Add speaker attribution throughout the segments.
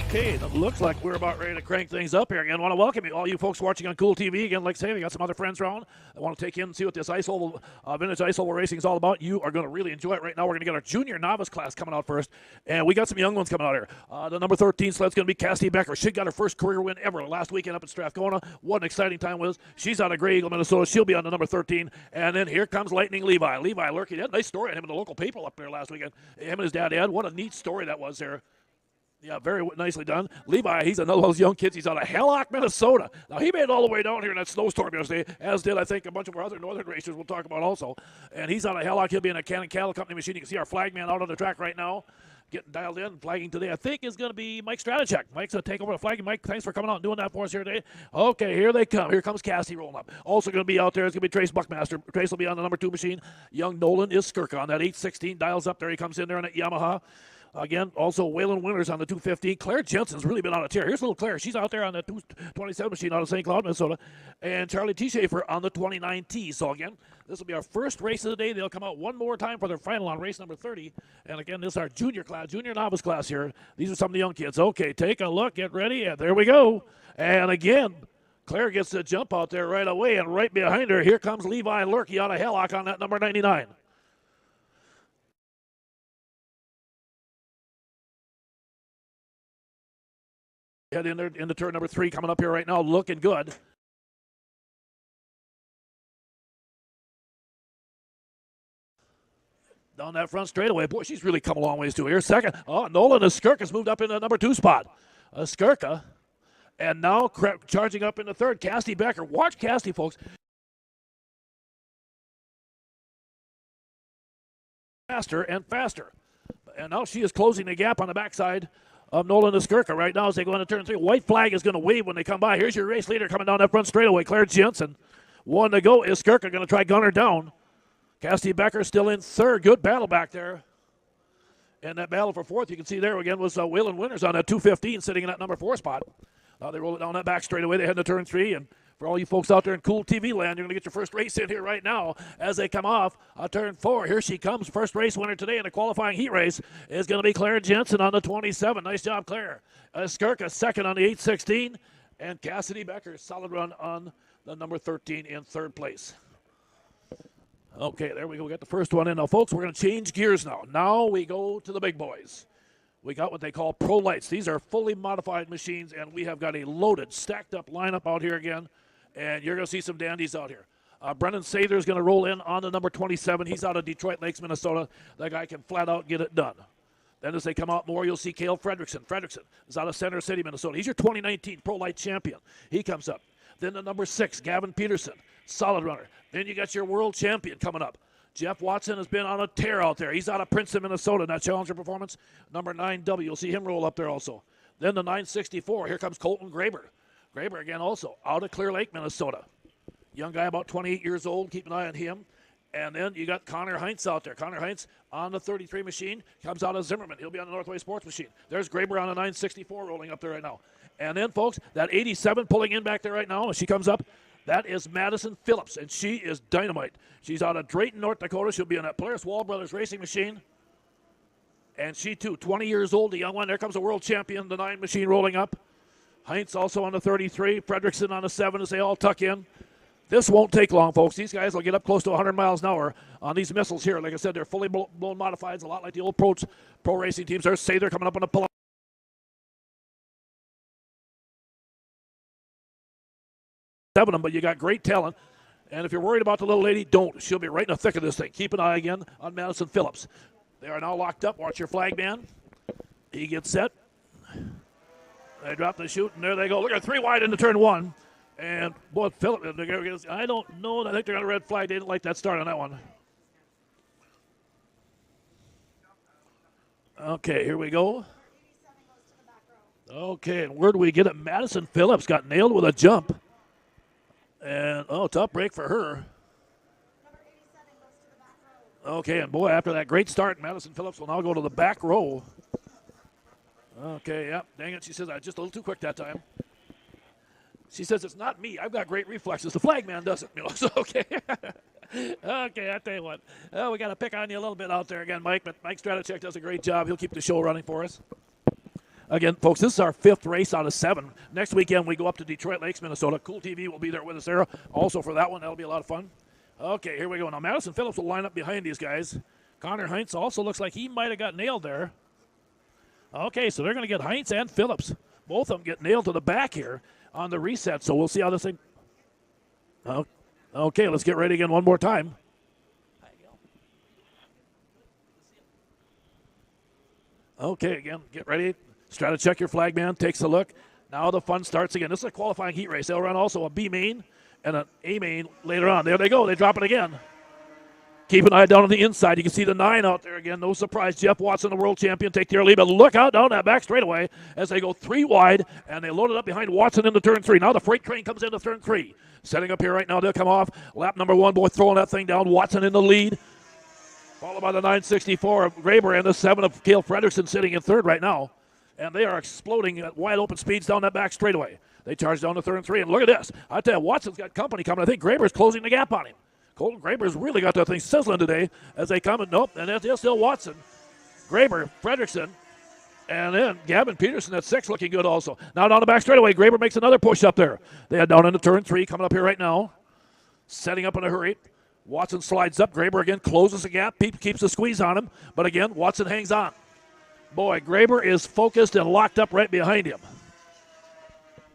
Speaker 1: Okay, it looks like we're about ready to crank things up here again. I want to welcome you, all you folks watching on Cool TV. Again, like I say, we got some other friends around. I want to take you in and see what this ice oval, vintage ice oval racing is all about. You are going to really enjoy it. Right now, we're going to get our junior novice class coming out first, and we got some young ones coming out here. The number 13 sled's going to be Cassidy Becker. She got her first career win ever last weekend up in Strathcona. What an exciting time was. She's out of Grey Eagle, Minnesota. She'll be on the number 13. And then here comes Lightning Levi. Levi Lurkey, had a nice story on him in the local paper up there last weekend. Him and his dad had. What a neat story that was there. Yeah, very nicely done. Levi, he's another one of those young kids. He's out of Hallock, Minnesota. Now, he made it all the way down here in that snowstorm yesterday, as did, I think, a bunch of our other northern racers we'll talk about also. And he's out of Hallock. He'll be in a Cannon Cattle Company machine. You can see our flagman out on the track right now, getting dialed in. Flagging today, I think, is going to be Mike Stratachek. Mike's going to take over the flagging. Mike, thanks for coming out and doing that for us here today. Okay, here they come. Here comes Cassie rolling up. Also going to be out there is going to be Trace Buckmaster. Trace will be on the number 2 machine. Young Nolan is Skirka on that 816. Dials up there. He comes in there on that Yamaha. Again, also Waylon Winters on the 215. Claire Jensen's really been on a tear. Here's little Claire. She's out there on the 227 machine out of St. Cloud, Minnesota. And Charlie T. Schaefer on the 29T. So, again, this will be our first race of the day. They'll come out one more time for their final on race number 30. And, again, this is our junior class, junior novice class here. These are some of the young kids. Okay, take a look. Get ready. And there we go. And, again, Claire gets the jump out there right away. And right behind her, here comes Levi Lurkey out of Hallock on that number 99. Head in there into turn number 3 coming up here right now, looking good. Down that front straightaway. Boy, she's really come a long ways too here. Second. Oh, Nolan Skirka's moved up in the number 2 spot. Skirka. And now charging up in the third. Cassidy Becker. Watch Cassidy, folks. Faster and faster. And now she is closing the gap on the backside of Nolan Skirka right now as they go into turn 3. White flag is going to wave when they come by. Here's your race leader coming down that front straightaway, Claire Jensen. 1 to go. Is Skirka going to try gun her down? Cassidy Becker still in third. Good battle back there. And that battle for fourth, you can see there again was Waylon Winters on that 215 sitting in that number 4 spot. They roll it down that back straightaway. They head to turn 3. And for all you folks out there in Cool TV land, you're going to get your first race in here right now as they come off turn 4. Here she comes. First race winner today in the qualifying heat race is going to be Claire Jensen on the 27. Nice job, Claire. Skirka second on the 816. And Cassidy Becker, solid run on the number 13 in third place. Okay, there we go. We got the first one in. Now, folks, we're going to change gears now. Now we go to the big boys. We got what they call Pro Lights. These are fully modified machines, and we have got a loaded, stacked-up lineup out here again. And you're going to see some dandies out here. Brendan Sather is going to roll in on the number 27. He's out of Detroit Lakes, Minnesota. That guy can flat out get it done. Then as they come out more, you'll see Cale Fredrickson. Fredrickson is out of Center City, Minnesota. He's your 2019 Pro Light champion. He comes up. Then the number 6, Gavin Peterson, solid runner. Then you got your world champion coming up. Jeff Watson has been on a tear out there. He's out of Princeton, Minnesota in that Challenger performance. Number 9W, you'll see him roll up there also. Then the 964, here comes Colton Graber. Graber again also out of Clear Lake, Minnesota. Young guy about 28 years old. Keep an eye on him. And then you got Connor Heinz out there. Connor Heinz on the 33 machine. Comes out of Zimmerman. He'll be on the Northway Sports machine. There's Graber on the 964 rolling up there right now. And then, folks, that 87 pulling in back there right now as she comes up, that is Madison Phillips, and she is dynamite. She's out of Drayton, North Dakota. She'll be on that Polaris Wall Brothers racing machine. And she, too, 20 years old, the young one. There comes a world champion, the 9 machine rolling up. Heinz also on the 33. Fredrickson on the 7 as they all tuck in. This won't take long, folks. These guys will get up close to 100 miles an hour on these missiles here. Like I said, they're fully blown modifieds, a lot like the old pro racing teams. There's Sather coming up on the pull-up. 7 of them, but you got great talent. And if you're worried about the little lady, don't. She'll be right in the thick of this thing. Keep an eye again on Madison Phillips. They are now locked up. Watch your flag man. He gets set. They drop the chute, and there they go. Look at 3 wide into turn 1. And, boy, Phillips, I don't know. I think they're on a red flag. They didn't like that start on that one. Okay, here we go. Okay, and where do we get it? Madison Phillips got nailed with a jump. And, tough break for her. Okay, and boy, after that great start, Madison Phillips will now go to the back row. Okay, yep, dang it. She says, I just a little too quick that time. She says, it's not me. I've got great reflexes. The flag man doesn't. So, okay. Okay, I tell you what. We got to pick on you a little bit out there again, Mike, but Mike Stratachek does a great job. He'll keep the show running for us. Again, folks, this is our 5th race out of 7. Next weekend, we go up to Detroit Lakes, Minnesota. Cool TV will be there with us there also for that one. That'll be a lot of fun. Okay, here we go. Now, Madison Phillips will line up behind these guys. Connor Heinz also looks like he might have got nailed there. Okay, so they're going to get Heinz and Phillips. Both of them get nailed to the back here on the reset, so we'll see how this thing... Okay, let's get ready again one more time. Okay, again, get ready. Strata check your flag man, takes a look. Now the fun starts again. This is a qualifying heat race. They'll run also a B main and an A main later on. There they go. They drop it again. Keep an eye down on the inside. You can see the 9 out there again. No surprise. Jeff Watson, the world champion, take the early, but look out down that back straightaway as they go 3 wide, and they load it up behind Watson into turn 3. Now the freight train comes into turn 3. Setting up here right now. They'll come off. Lap number 1, boy, throwing that thing down. Watson in the lead. Followed by the 964 of Graber and the 7 of Cale Fredrickson sitting in 3rd right now. And they are exploding at wide open speeds down that back straightaway. They charge down to turn 3, and look at this. I tell you, Watson's got company coming. I think Graber's closing the gap on him. Colton Graber's really got that thing sizzling today as they come, and nope, and it's still Watson, Graber, Fredrickson, and then Gavin Peterson at 6 looking good also. Now down the back straightaway, Graber makes another push up there. They head down into turn 3, coming up here right now. Setting up in a hurry. Watson slides up. Graber again closes the gap. Keeps the squeeze on him. But again, Watson hangs on. Boy, Graber is focused and locked up right behind him.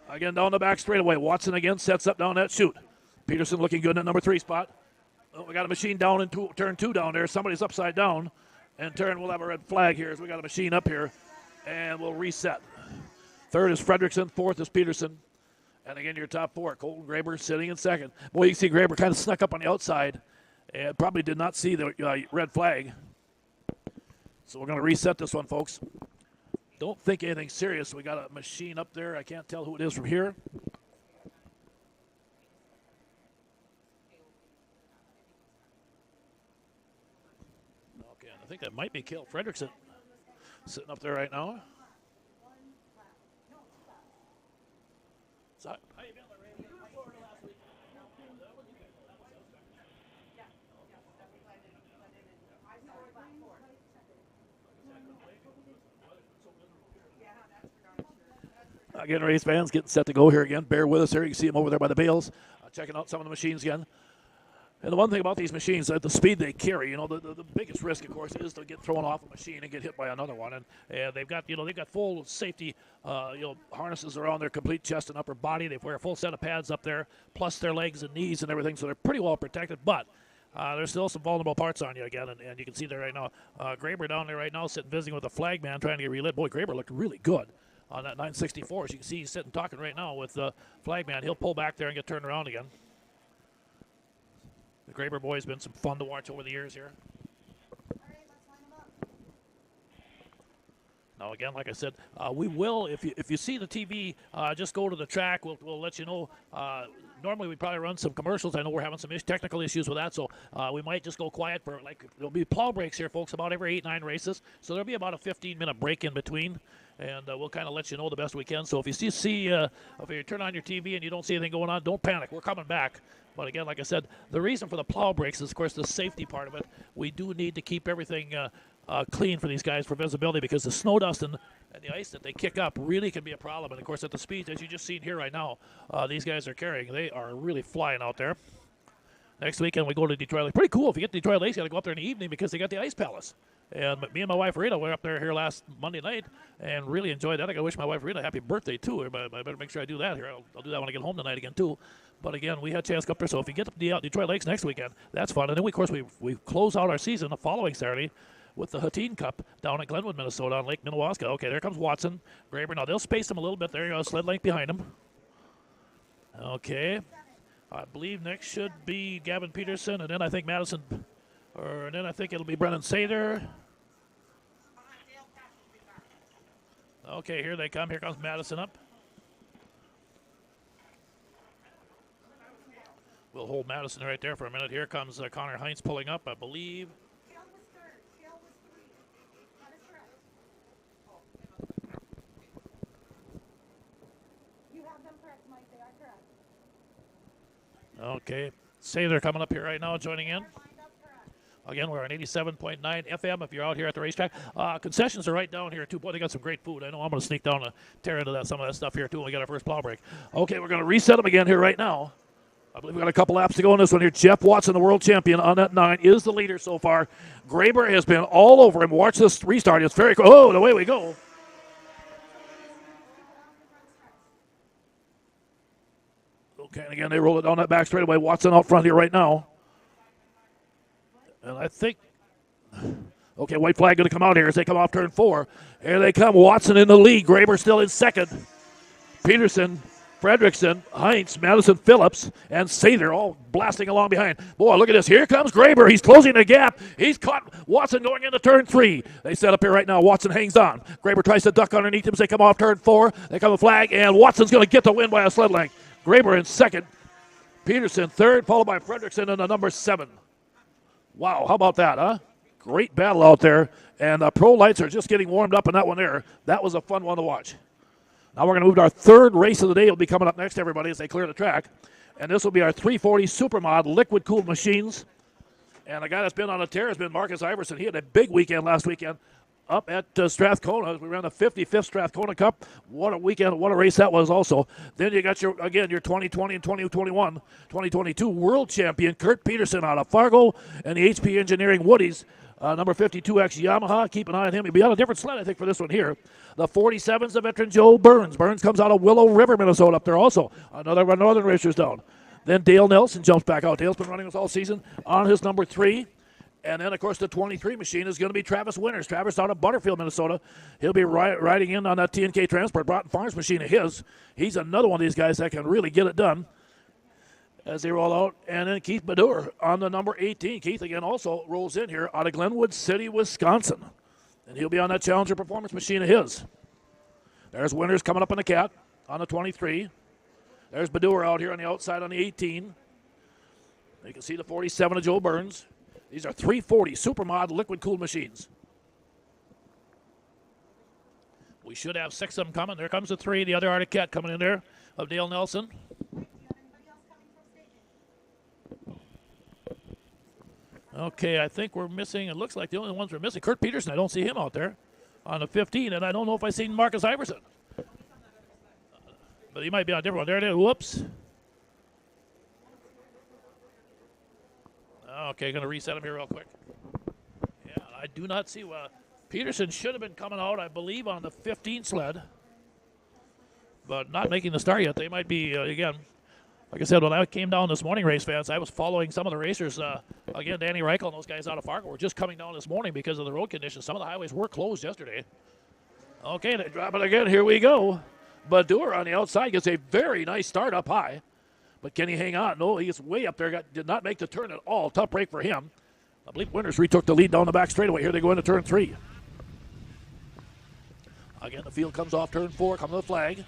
Speaker 1: Again, down the back straightaway. Watson again sets up down that chute. Peterson looking good in that number 3 spot. Oh, we got a machine down in turn 2 down there. Somebody's upside down. And we'll have a red flag here as we got a machine up here. And we'll reset. 3rd is Fredrickson. 4th is Peterson. And again, your top 4. Colton Graber sitting in 2nd. Boy, you can see Graber kind of snuck up on the outside and probably did not see the red flag. So we're going to reset this one, folks. Don't think anything serious. We got a machine up there. I can't tell who it is from here. Okay, I think that might be Cale Fredrickson sitting up there right now. So, how you been, Larry? Last week. Again, race fans getting set to go here again. Bear with us here. You can see them over there by the bales, checking out some of the machines again. And the one thing about these machines, at the speed they carry, the biggest risk, of course, is to get thrown off a machine and get hit by another one. And they've got, they've got full safety, harnesses around their complete chest and upper body. They wear a full set of pads up there, plus their legs and knees and everything, so they're pretty well protected. But there's still some vulnerable parts on you again, and you can see there right now. Graber down there right now, sitting visiting with the flag man, trying to get relit. Boy, Graber looked really good on that 964. As you can see, he's sitting talking right now with the flag man. He'll pull back there and get turned around again. The Graber boy has been some fun to watch over the years here. Now, again, like I said, we will, if you see the TV, just go to the track. We'll let you know. Normally, we probably run some commercials. I know we're having some technical issues with that, so we might just go quiet for, there'll be plow breaks here, folks, about every 8-9 races. So there'll be about a 15-minute break in between, and we'll kind of let you know the best we can. So if you if you turn on your TV and you don't see anything going on, don't panic. We're coming back. But again, like I said, the reason for the plow breaks is, of course, the safety part of it. We do need to keep everything clean for these guys for visibility, because the snow dust and the ice that they kick up really can be a problem. And, of course, at the speeds, as you just seen here right now, these guys are carrying. They are really flying out there. Next weekend, we go to Detroit Lakes. Pretty cool. If you get to Detroit Lakes, you got to go up there in the evening because they got the Ice Palace. And me and my wife Rita were up there here last Monday night and really enjoyed that. I gotta wish my wife Rita a happy birthday too. But I better make sure I do that here. I'll do that when I get home tonight again too. But again, we had a chance to go up there. So if you get to Detroit Lakes next weekend, that's fun. And then of course we close out our season the following Saturday with the Hatteen Cup down at Glenwood, Minnesota on Lake Minnewaska. Okay, there comes Watson, Graber. Now they'll space him a little bit. There you go, sled length behind him. Okay, I believe next should be Gavin Peterson, and then I think Madison, and then I think it'll be Brennan Sater. Okay, here they come. Here comes Madison up. We'll hold Madison right there for a minute. Here comes Connor Heinz pulling up, I believe. Okay, Sater coming up here right now, joining in. Again, we're on 87.9 FM if you're out here at the racetrack. Concessions are right down here, too. Boy, they got some great food. I know I'm going to sneak down and tear into some of that stuff here, too, when we get our first plow break. Okay, we're going to reset them again here right now. I believe we've got a couple laps to go in this one here. Jeff Watson, the world champion on that 9, is the leader so far. Graber has been all over him. Watch this restart. It's very cool. Oh, away we go. Okay, and again, they roll it down that back straightaway. Watson out front here right now. And I think, okay, white flag going to come out here as they come off turn 4. Here they come. Watson in the lead. Graber still in second. Peterson, Fredrickson, Heinz, Madison, Phillips, and Sather all blasting along behind. Boy, look at this. Here comes Graber. He's closing the gap. He's caught Watson going into turn 3. They set up here right now. Watson hangs on. Graber tries to duck underneath him as they come off turn 4. They come a flag, and Watson's going to get the win by a sled length. Graber in second. Peterson third, followed by Fredrickson in the number 7. Wow, how about that, huh? Great battle out there. And pro lights are just getting warmed up in that one there. That was a fun one to watch. Now we're going to move to our third race of the day. It'll be coming up next, everybody, as they clear the track. And this will be our 340 Supermod liquid-cooled machines. And the guy that's been on a tear has been Marcus Iverson. He had a big weekend last weekend up at Strathcona. We ran the 55th Strathcona Cup. What a weekend, what a race that was also. Then you got your 2020 and 2021, 2022 world champion, Kurt Peterson out of Fargo, and the HP Engineering Woodies, number 52X Yamaha. Keep an eye on him. He'll be on a different sled, I think, for this one here. The 47's the veteran Joe Burns. Burns comes out of Willow River, Minnesota up there also. Another Northern Racers down. Then Dale Nelson jumps back out. Dale's been running us all season on his number 3. And then, of course, the 23 machine is going to be Travis Winters. Travis out of Butterfield, Minnesota. He'll be riding in on that TNK Transport Broughton Farms machine of his. He's another one of these guys that can really get it done as they roll out. And then Keith Badur on the number 18. Keith, again, also rolls in here out of Glenwood City, Wisconsin. And he'll be on that Challenger Performance machine of his. There's Winters coming up on the Cat on the 23. There's Badur out here on the outside on the 18. You can see the 47 of Joe Burns. These are 340 Supermod liquid-cooled machines. We should have 6 of them coming. There comes the 3, the other Arctic Cat coming in there of Dale Nelson. Okay, I think we're missing, it looks like the only ones we're missing, Kurt Peterson. I don't see him out there on the 15, and I don't know if I've seen Marcus Iverson. But he might be on a different one. There it is. Whoops. Okay, going to reset him here real quick. Yeah, I do not see. Peterson should have been coming out, I believe, on the 15 sled, but not making the start yet. They might be, again, like I said, when I came down this morning, race fans, I was following some of the racers. Again, Danny Reichel and those guys out of Fargo were just coming down this morning because of the road conditions. Some of the highways were closed yesterday. Okay, they drop it again. Here we go. Badur on the outside gets a very nice start up high. But can he hang on? No, he's way up there. Did not make the turn at all. Tough break for him. I believe Winters retook the lead down the back straightaway. Here they go into turn 3. Again, the field comes off turn 4. Comes the flag.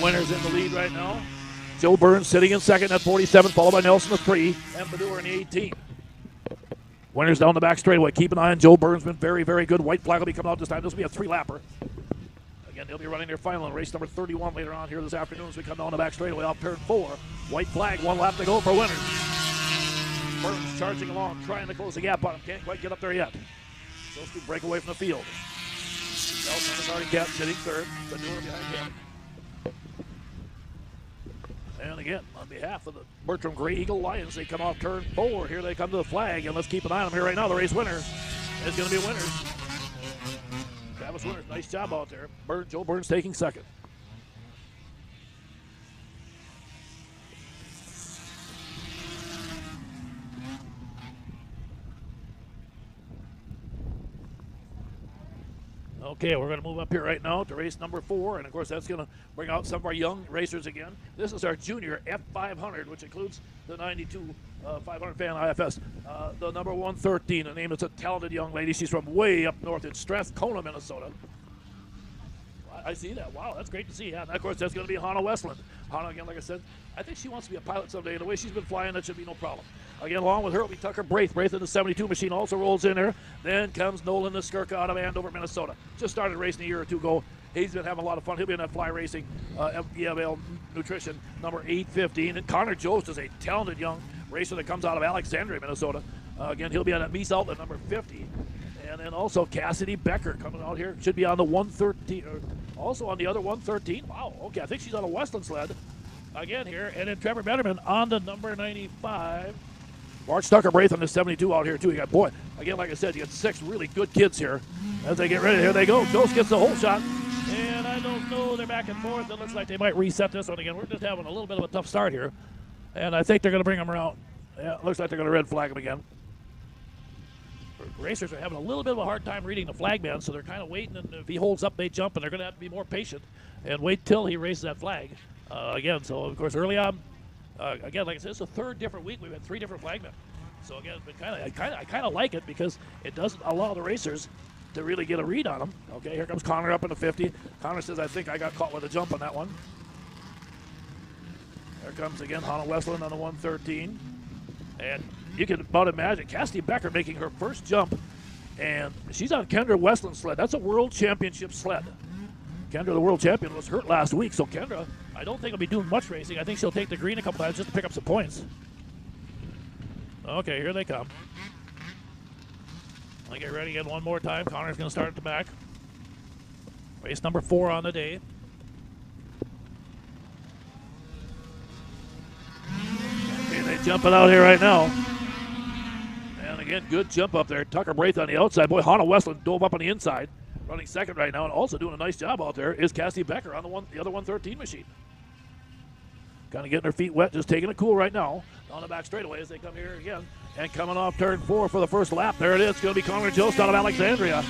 Speaker 1: Winters in the lead right now. Joe Burns sitting in second at 47, followed by Nelson at 3, and Badur in the 18. Winters down the back straightaway. Keep an eye on Joe Burns. Been very, very good. White flag will be coming out this time. This will be a 3-lapper. Again, they'll be running their final in race number 31 later on here this afternoon as we come down the back straightaway off turn 4. White flag, 1 lap to go for Winters. Burns charging along, trying to close the gap on him. Can't quite get up there yet. Those two break away from the field. Nelson is already kept, sitting third. Badur behind him. And again, on behalf of the Bertram Gray Eagle Lions, they come off turn 4. Here they come to the flag, and let's keep an eye on them here right now. The race winner is going to be Winters. Travis Winters, nice job out there. Joe Burns taking second. Okay, we're going to move up here right now to race number 4, and of course that's going to bring out some of our young racers again. This is our junior F500, which includes the 92 500 fan IFS. The number 113, the name is a talented young lady. She's from way up north in Strathcona, Minnesota. I see that. Wow, that's great to see. Yeah, and of course, that's going to be Hannah Westland. Hannah, again, like I said, I think she wants to be a pilot someday. The way she's been flying, that should be no problem. Again, along with her will be Tucker Braith. Braith in the 72 machine also rolls in there. Then comes Nolan Niskirka out of Andover, Minnesota. Just started racing a year or two ago. He's been having a lot of fun. He'll be in that fly racing, EML Nutrition, number 815. And Connor Jost is a talented young racer that comes out of Alexandria, Minnesota. Again, he'll be on that Mies Outlet, number 50. And then also Cassidy Becker coming out here. Should be on the 113, or also on the other 113. Wow, okay, I think she's on a Westland sled again here. And then Trevor Betterman on the number 95. March Tucker Braith on the 72 out here, too. You got, boy, again, like I said, you got 6 really good kids here. As they get ready, here they go. Jost gets the whole shot. And I don't know, they're back and forth. It looks like they might reset this one again. We're just having a little bit of a tough start here. And I think they're going to bring him around. Yeah, looks like they're going to red flag him again. Racers are having a little bit of a hard time reading the flag man, so they're kind of waiting, and if he holds up, they jump, and they're going to have to be more patient and wait till he raises that flag again. So, of course, early on, again, like I said, it's the 3rd different week. We've had 3 different flagmen. So, again, it's been I kind of like it because it doesn't allow the racers to really get a read on them. Okay, here comes Connor up in the 50. Connor says, I think I got caught with a jump on that one. There comes again Hannah Westland on the 113. And you can about imagine Cassidy Becker making her first jump, and she's on Kendra Westland's sled. That's a world championship sled. Kendra, the world champion, was hurt last week, so Kendra, I don't think will be doing much racing. I think she'll take the green a couple times just to pick up some points. Okay, here they come. I'll get ready again one more time. Connor's going to start at the back. Race number 4 on the day. Okay, they jumping out here right now. And again, good jump up there. Tucker Braith on the outside. Boy, Hannah Westland dove up on the inside. Running second right now, and also doing a nice job out there is Cassidy Becker on the other 113 machine. Kind of getting her feet wet, just taking it cool right now. On the back straightaway as they come here again. And coming off turn 4 for the first lap. There it is. It's going to be Connor Jost out of Alexandria.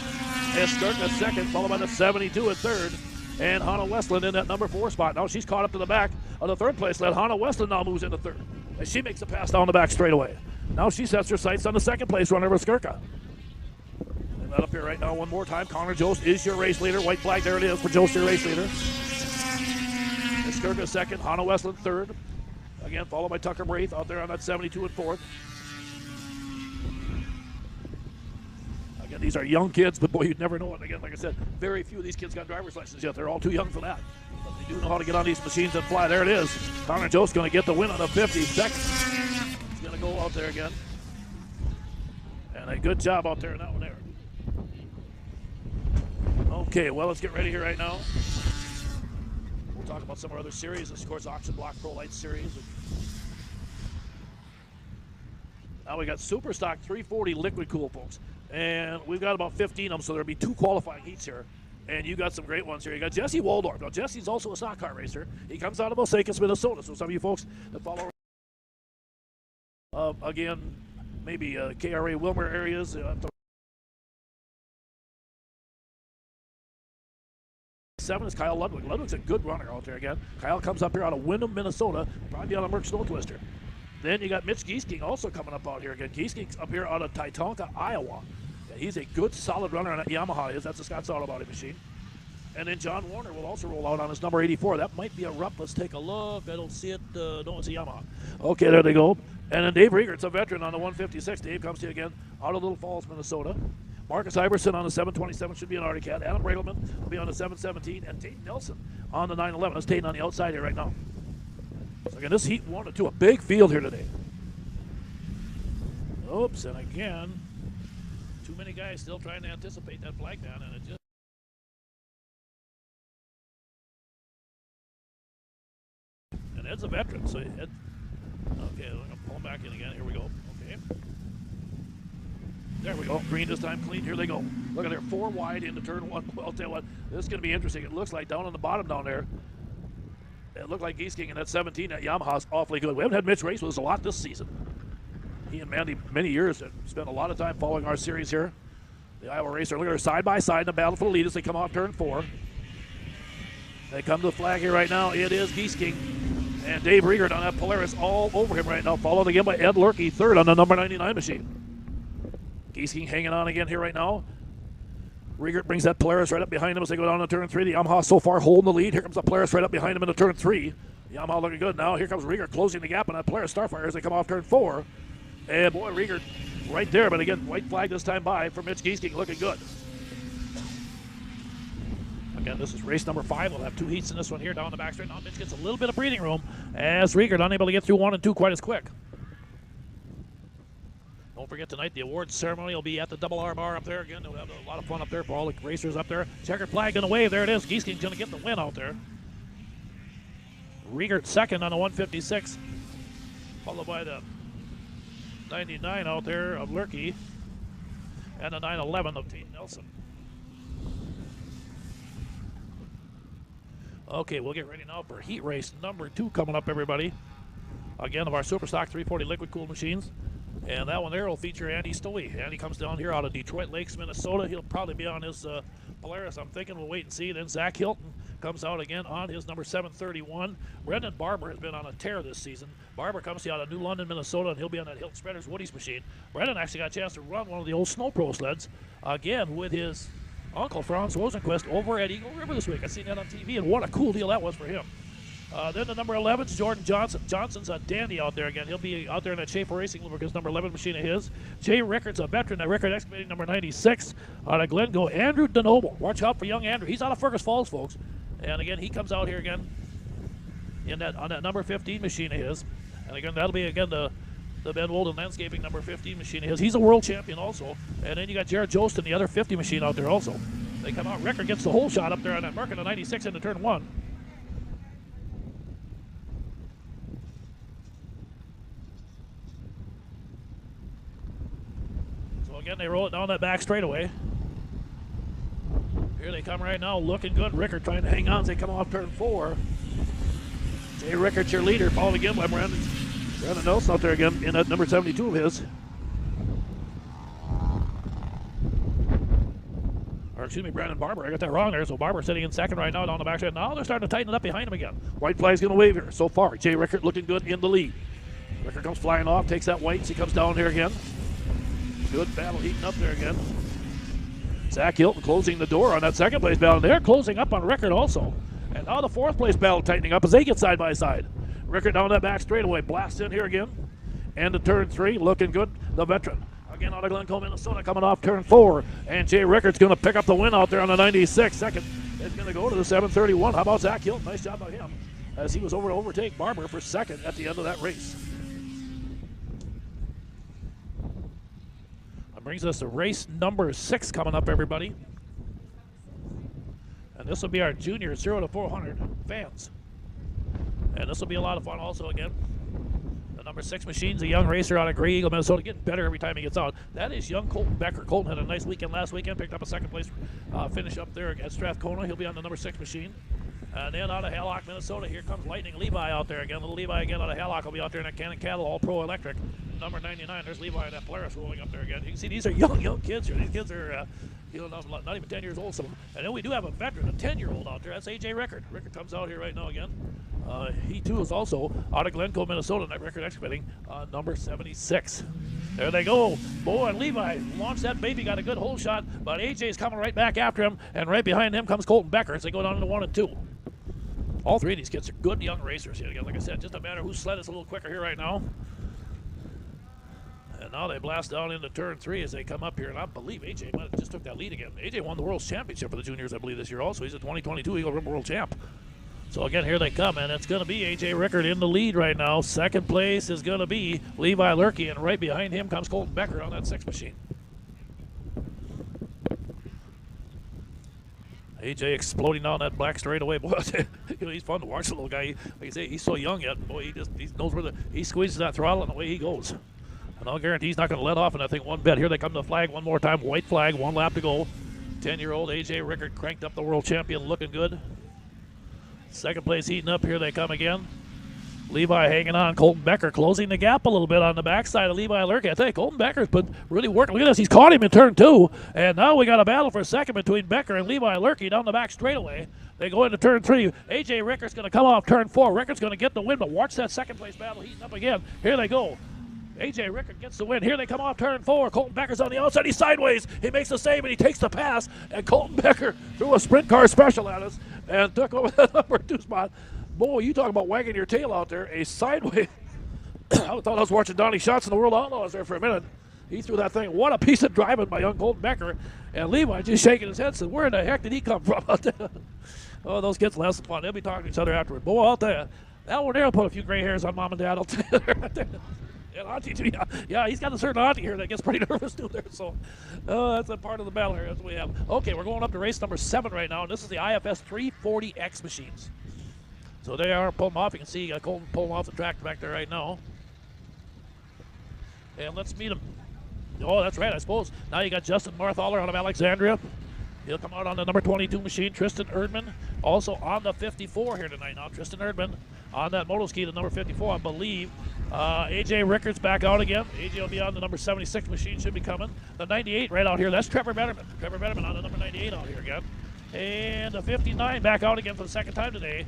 Speaker 1: And starting at second, followed by the 72 at third. And Hannah Westland in that number 4 spot. Now she's caught up to the back of the 3rd place sled. Hannah Westland now moves into 3rd. As she makes a pass down the back straightaway. Now she sets her sights on the 2nd place runner, Skirka. And that up here right now one more time. Connor Jost is your race leader. White flag, there it is for Jost, your race leader. Skirka 2nd, Hannah Westland 3rd. Again, followed by Tucker Braith out there on that 72 and 4th. Again, these are young kids, but boy, you'd never know it. Again, like I said, very few of these kids got driver's licenses yet. They're all too young for that. But they do know how to get on these machines and fly. There it is. Connor Jost going to get the win on the 52nd. He's going to go out there again. And a good job out there in that one there. Okay, well, let's get ready here right now. We'll talk about some of our other series. This, of course, Auction Block Pro Light Series. Now we got Super Stock 340 Liquid Cool, folks. And we've got about 15 of them, so there'll be 2 qualifying heats here. And you got some great ones here. You got Jesse Waldorf. Now, Jesse's also a stock car racer. He comes out of Osakis, Minnesota. So some of you folks that follow, again, maybe KRA Wilmer areas. 7 is Kyle Ludwig. Ludwig's a good runner out there again. Kyle comes up here out of Windham, Minnesota. Probably on a Merck Snow Twister. Then you got Mitch Giesking also coming up out here again. Giesking's up here out of Titonka, Iowa. And he's a good, solid runner on that Yamaha. That's a Scott's Auto Body machine. And then John Warner will also roll out on his number 84. That might be a Rupp. Let's take a look. I don't see it. No, it's a Yamaha. Okay, there they go. And then Dave Riegert's a veteran on the 156. Dave comes to you again out of Little Falls, Minnesota. Marcus Iverson on the 727 should be an Arctic Cat. Adam Bragelman will be on the 717. And Tate Nelson on the 911. That's Tate on the outside here right now. So again, this heat 1 and 2, a big field here today. Oops, and again, too many guys still trying to anticipate that flag down, and it just. And Ed's a veteran, so Ed. Okay, I'm gonna pull him back in again. Here we go. Okay. There we go. Green this time, clean. Here they go. Look at there, 4 wide into turn 1. Well, I'll tell you what, this is gonna be interesting. It looks like down on the bottom down there. It looked like Giesking in that 17 at Yamaha's awfully good. We haven't had Mitch race with us a lot this season. He and Mandy, many years, have spent a lot of time following our series here. The Iowa racer. Look at her side by side in the battle for the lead as they come off turn 4. They come to the flag here right now. It is Giesking and Dave Riegert on that Polaris all over him right now. Followed again by Ed Lurkey, 3rd on the number 99 machine. Giesking hanging on again here right now. Riegert brings that Polaris right up behind him as they go down to turn 3. The Yamaha so far holding the lead. Here comes the Polaris right up behind him into turn 3. The Yamaha looking good now. Here comes Riegert closing the gap on that Polaris Starfire as they come off turn 4. And boy, Riegert right there, but again, white flag this time by for Mitch Giesking, looking good. Again, this is race number 5. We'll have 2 heats in this one here down the back straight. Now Mitch gets a little bit of breathing room as Riegert unable to get through 1 and 2 quite as quick. Don't forget tonight the awards ceremony will be at the Double R Bar up there again. We'll have a lot of fun up there for all the racers up there. Checkered flag going to wave. There it is. Giesking's going to get the win out there. Riegert second on the 156, followed by the 99 out there of Lurkey and the 911 of Tate Nelson. Okay, we'll get ready now for heat race number 2 coming up, everybody. Again, of our Superstock 340 liquid cooled machines. And that one there will feature Andy Stoey. Andy comes down here out of Detroit Lakes, Minnesota. He'll probably be on his Polaris, I'm thinking. We'll wait and see. Then Zach Hilton comes out again on his number 731. Brendan Barber has been on a tear this season. Barber comes to you out of New London, Minnesota, and he'll be on that Hilton Spreaders Woody's machine. Brendan actually got a chance to run one of the old Snow Pro sleds, again, with his uncle, Franz Rosenquist, over at Eagle River this week. I seen that on TV, and what a cool deal that was for him. Then the number 11 is Jordan Johnson. Johnson's a dandy out there again. He'll be out there in that Schaefer Racing Lubricants number 11 machine of his. Jay Rickard's a veteran at Rickard Excavating number 96 out of Glencoe. Andrew DeNoble. Watch out for young Andrew. He's out of Fergus Falls, folks. And again, he comes out here again in that on that number 15 machine of his. And again, that'll be again the Ben Wolden Landscaping number 15 machine of his. He's a world champion also. And then you got Jared Jostin, the other 50 machine out there also. They come out. Rickard gets the whole shot up there on that Merkin of 96 into turn 1. Again, they roll it down that back straightaway. Here they come right now, looking good. Rickard trying to hang on as they come off turn 4. Jay Rickard's your leader, followed again by Brandon Nelson out there again in that number 72 of his. Or excuse me, Brandon Barber. I got that wrong there. So Barber sitting in second right now down the back straight. Now they're starting to tighten it up behind him again. White flag's going to wave here. So far, Jay Rickard looking good in the lead. Rickard comes flying off, takes that white, he comes down here again. Good battle heating up there again. Zach Hilton closing the door on that second place battle. They're closing up on Rickard also. And now the fourth place battle tightening up as they get side by side. Rickard down that back straightaway. Blast in here again. And to turn 3, looking good. The veteran. Again out of Glencoe, Minnesota, coming off turn 4. And Jay Rickard's going to pick up the win out there on the 96. Second is going to go to the 731. How about Zach Hilton? Nice job by him as he was over to overtake Barber for second at the end of that race. Brings us to race number 6 coming up, everybody. And this will be our junior 0 to 400 fans. And this will be a lot of fun also again. The number 6 machine's a young racer out of Grey Eagle, Minnesota, getting better every time he gets out. That is young Colton Becker. Colton had a nice weekend last weekend, picked up a second place finish up there at Strathcona. He'll be on the number 6 machine. And then out of Hallock, Minnesota, here comes Lightning Levi out there again. Little Levi again out of Hallock will be out there in that Cannon Cattle All Pro Electric. Number 99, there's Levi and that Polaris rolling up there again. You can see these are young kids here. These kids are, not even 10 years old. Some. And then we do have a veteran, a 10-year-old out there. That's A.J. Rickard. Rickard comes out here right now again. He too is also out of Glencoe, Minnesota, that Rickard Excavating, number 76. There they go. Boy, and Levi launched that baby, got a good hole shot, but A.J.'s coming right back after him, and right behind him comes Colton Becker as they go down into 1 and 2. All 3 of these kids are good young racers here again. Like I said, just a matter whose sled is a little quicker here right now. And now they blast down into turn 3 as they come up here. And I believe AJ might have just took that lead again. AJ won the World's Championship for the juniors, I believe, this year also. He's a 2022 Eagle River World Champ. So again, here they come, and it's going to be AJ Rickard in the lead right now. Second place is going to be Levi Lurkey, and right behind him comes Colton Becker on that 6 machine. AJ exploding down that black straightaway. Boy, he's fun to watch, the little guy. Like I say, he's so young yet. Boy, he knows where he squeezes that throttle and away he goes. And I'll guarantee he's not going to let off, and I think one bit. Here they come to the flag one more time. White flag, 1 lap to go. 10-year-old AJ Rickard cranked up the world champion, looking good. Second place heating up. Here they come again. Levi hanging on. Colton Becker closing the gap a little bit on the backside of Levi Lurkey. I think Colton Becker's been really working. Look at this. He's caught him in turn 2. And now we got a battle for second between Becker and Levi Lurkey down the back straightaway. They go into turn 3. A.J. Rickard's going to come off turn 4. Rickard's going to get the win, but watch that second place battle heating up again. Here they go. A.J. Rickard gets the win. Here they come off turn 4. Colton Becker's on the outside. He's sideways. He makes the save, and he takes the pass. And Colton Becker threw a sprint car special at us and took over the number 2 spot. Boy, you talk about wagging your tail out there. A sideways. I thought I was watching Donnie Schatz in the World Outlaws there for a minute. He threw that thing. What a piece of driving by young Colton Becker. And Levi just shaking his head said, where in the heck did he come from out there? Oh, those kids will have some fun. They'll be talking to each other afterward. Boy, I'll tell you, that one there will put a few gray hairs on Mom and Dad. I'll tell you that. And Auntie, too. Yeah, he's got a certain Auntie here that gets pretty nervous, too, there. So that's a part of the battle here. That's what we have. Okay, we're going up to race number 7 right now, and this is the IFS 340X machines. So they are pulling off. You can see Colton pulling off the track back there right now. And let's meet him. Oh, that's right, I suppose. Now you got Justin Marthaler out of Alexandria. He'll come out on the number 22 machine. Tristan Erdman also on the 54 here tonight. Now Tristan Erdman on that motoski, the number 54, I believe. A.J. Rickard's back out again. A.J. will be on the number 76 machine, should be coming. The 98 right out here, that's Trevor Betterman. Trevor Betterman on the number 98 out here again. And the 59 back out again for the second time today.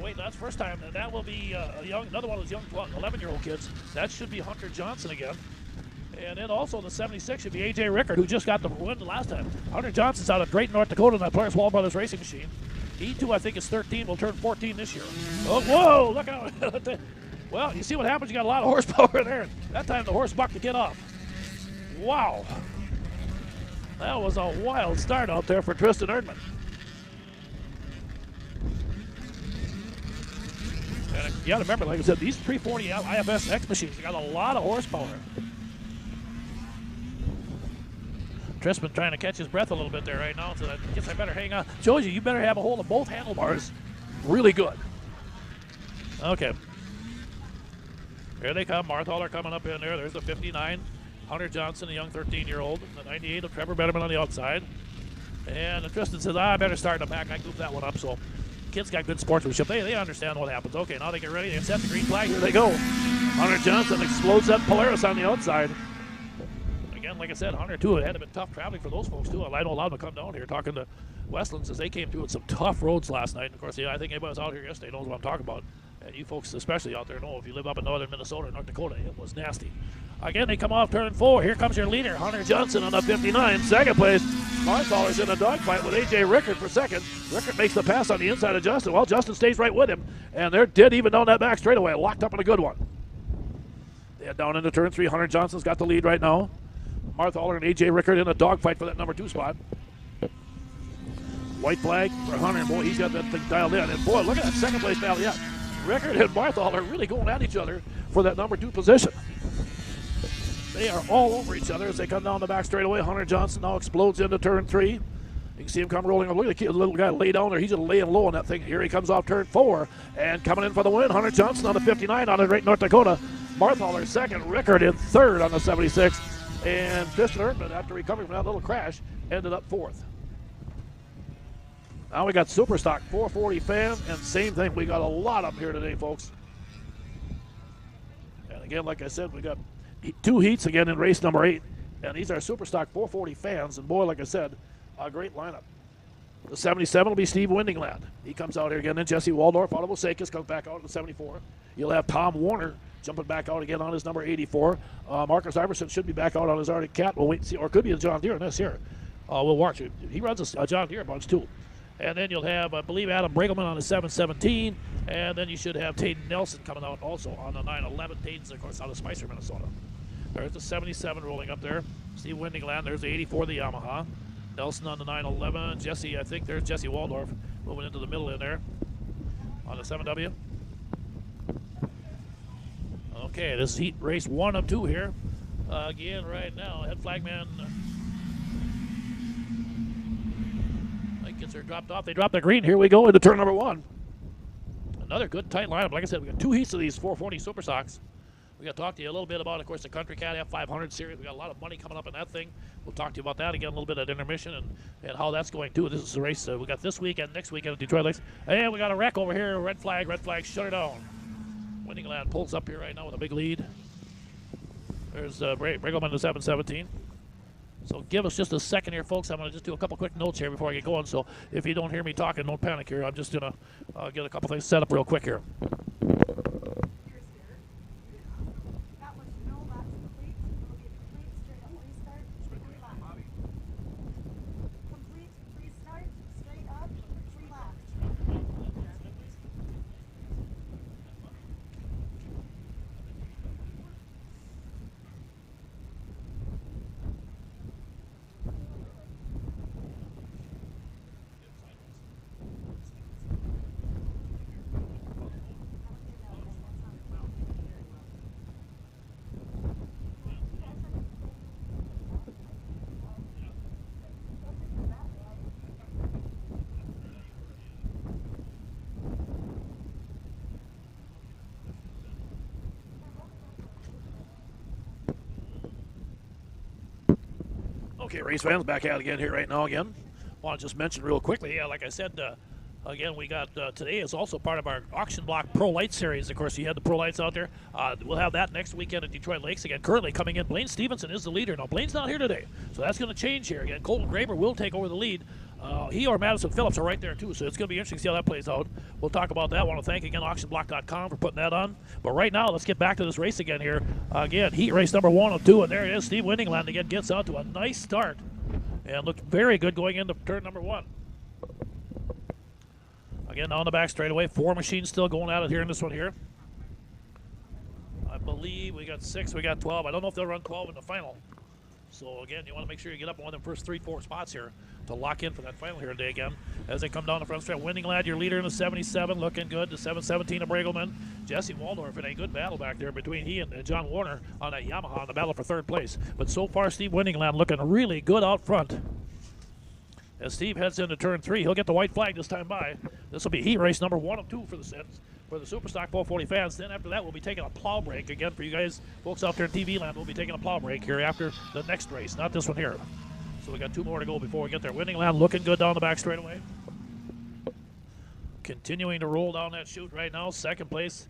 Speaker 1: Wait, that's first time. And that will be another one of those young 11-year-old kids. That should be Hunter Johnson again. And then also the 76 should be A.J. Rickard, who just got the win the last time. Hunter Johnson's out of Drayton, North Dakota, in that Polaris Wall Brothers racing machine. He, too, I think is 13, will turn 14 this year. Oh, whoa, look out. Well, you see what happens? You got a lot of horsepower there. That time the horse bucked to get off. Wow. That was a wild start out there for Tristan Erdman. And you got to remember, like I said, these 340 IFS X machines got a lot of horsepower. Tristan trying to catch his breath a little bit there right now, so I guess I better hang on. Shows you better have a hold of both handlebars really good. Okay. Here they come. Marthaler coming up in there. There's the 59. Hunter Johnson, a young 13-year-old. The 98 of Trevor Betterman on the outside. And Tristan says, I better start in the pack. I goofed that one up, so kids got good sportsmanship. They understand what happens. Okay, now they get ready. They set the green flag. Here they go. Hunter Johnson explodes that Polaris on the outside. Again, like I said, Hunter, too, it had been tough traveling for those folks, too. I know a lot of them come down here talking to Westland as they came through with some tough roads last night. And of course, I think anybody was out here yesterday knows what I'm talking about. And you folks, especially out there, know if you live up in northern Minnesota and North Dakota, it was nasty. Again, they come off turn 4. Here comes your leader, Hunter Johnson on the 59. Second place, Marthaler's in a dogfight with A.J. Rickard for second. Rickard makes the pass on the inside of Justin. Well, Justin stays right with him. And they're dead even down that back straightaway. Locked up in a good one. They head down into turn 3. Hunter Johnson's got the lead right now. Marthaler and A.J. Rickard in a dogfight for that number 2 spot. White flag for Hunter. Boy, he's got that thing dialed in. And boy, look at that second place battle. Yeah, Rickard and Marthaler really going at each other for that number 2 position. They are all over each other as they come down the back straightaway. Hunter Johnson now explodes into turn 3. You can see him come rolling. Look at the little guy lay down there. He's just laying low on that thing. Here he comes off turn 4. And coming in for the win, Hunter Johnson on the 59 out of Drayton, North Dakota. Marthaler second. Rickard in third on the 76. And Tristan Erdman, after recovering from that little crash, ended up 4th. Now we got Superstock 440 fans, and same thing. We got a lot of them here today, folks. And again, like I said, we got 2 heats again in race number 8. And these are Superstock 440 fans. And boy, like I said, a great lineup. The 77 will be Steve Windingland. He comes out here again. Then Jesse Waldorf out of Osakis comes back out in the 74. You'll have Tom Warner jumping back out again on his number 84. Marcus Iverson should be back out on his Arctic Cat. We'll wait and see. Or it could be a John Deere in this here. We'll watch it. He runs a John Deere bunch too. And then you'll have, I believe, Adam Brigelman on the 717. And then you should have Tayden Nelson coming out also on the 911. Tayden's, of course, out of Spicer, Minnesota. There's the 77 rolling up there. Steve Windingland. There's the 84, the Yamaha. Nelson on the 911. Jesse, I think there's Jesse Waldorf moving into the middle in there on the 7W. Okay, this is heat race 1 of 2 here. Again, right now, head flagman. Gets her dropped off. They drop the green. Here we go into turn number 1. Another good tight lineup. Like I said, we got 2 heats of these 440 Super Stocks. We got to talk to you a little bit about, of course, the Country Cat F500 series. We got a lot of money coming up in that thing. We'll talk to you about that again a little bit at intermission and how that's going too. This is the race we got this weekend, next weekend at Detroit Lakes. And we got a wreck over here. Red flag, shut her down. Windingland pulls up here right now with a big lead. There's Brigelman, the 717. So give us just a second here, folks. I'm going to just do a couple quick notes here before I get going. So if you don't hear me talking, don't panic here. I'm just going to get a couple things set up real quick here. Okay, race fans, back at it again here right now again. Want to just mention real quickly, yeah, like I said, again, we got today is also part of our Auction Block Pro Light Series. Of course, you had the Pro Lights out there. We'll have that next weekend at Detroit Lakes again. Currently coming in, Blaine Stevenson is the leader. Now, Blaine's not here today, so that's going to change here again. Colton Graber will take over the lead. He or Madison Phillips are right there, too, so it's going to be interesting to see how that plays out. We'll talk about that. I want to thank, again, auctionblock.com for putting that on. But right now, let's get back to this race again here. Again, heat race number 1 of 2, and there it is. Steve Windingland again gets out to a nice start and looked very good going into turn number 1. Again, on the back straightaway, 4 machines still going at it here in this one here. I believe we got 6, we got 12. I don't know if they'll run 12 in the final. So again, you want to make sure you get up on one of them first 3-4 spots here to lock in for that final here today again. As they come down the front straight, Windingland, your leader in the 77, looking good. The 717 of Bregelman. Jesse Waldorf in a good battle back there between he and John Warner on that Yamaha in the battle for 3rd place. But so far, Steve Windingland looking really good out front. As Steve heads into turn 3, he'll get the white flag this time by. This will be heat race number 1 of 2 for the sets. For the Superstock 440 fans. Then after that, we'll be taking a plow break. Again, for you guys, folks out there in TV land, we'll be taking a plow break here after the next race, not this one here. So we got 2 more to go before we get there. Windingland looking good down the back straightaway. Continuing to roll down that chute right now. 2nd place,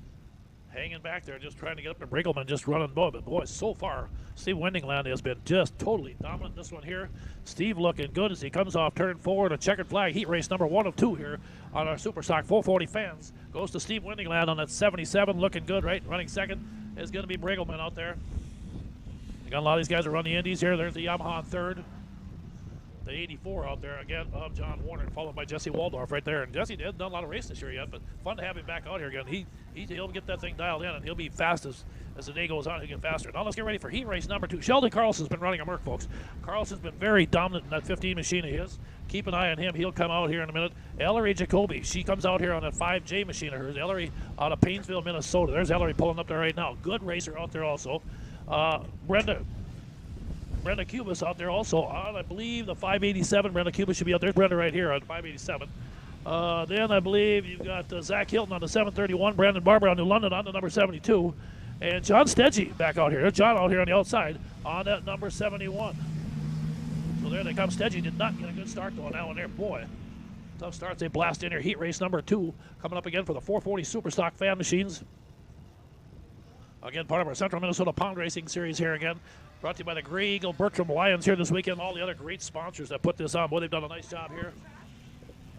Speaker 1: hanging back there, just trying to get up to Bregelman, just running. But boy, so far, Steve Windingland has been just totally dominant this one here. Steve looking good as he comes off turn 4 in a checkered flag. Heat race number 1 of 2 here on our Superstock 440 fans. Goes to Steve Windingland on that 77, looking good, right? Running 2nd is going to be Bregelman out there. You got a lot of these guys that run the Indies here. There's the Yamaha on 3rd. The 84 out there again of John Warner, followed by Jesse Waldorf right there. And Jesse did done a lot of races this year yet, but fun to have him back out here again. He'll get that thing dialed in, and he'll be fast as the day goes on. He'll get faster. Now let's get ready for heat race number 2. Sheldon Carlson's been running a Merc, folks. Carlson's been very dominant in that 15 machine of his. Keep an eye on him. He'll come out here in a minute. Ellery Jacoby, she comes out here on that 5J machine of hers. Ellery out of Painesville, Minnesota. There's Ellery pulling up there right now. Good racer out there also. Brenda Cubas out there also on, I believe, the 587. Brenda Cubas should be out there. Brenda right here on 587. Then I believe you've got Zach Hilton on the 731. Brandon Barber on New London on the number 72. And John Stedgy back out here. John out here on the outside on that number 71. So there they come. Stedgy did not get a good start though on that one there. Boy, tough starts. They blast in here. Heat race number 2 coming up again for the 440 Superstock fan machines. Again, part of our Central Minnesota Pound Racing Series here again. Brought to you by the Grey Eagle Bertram Lions here this weekend. All the other great sponsors that put this on. Boy, they've done a nice job here.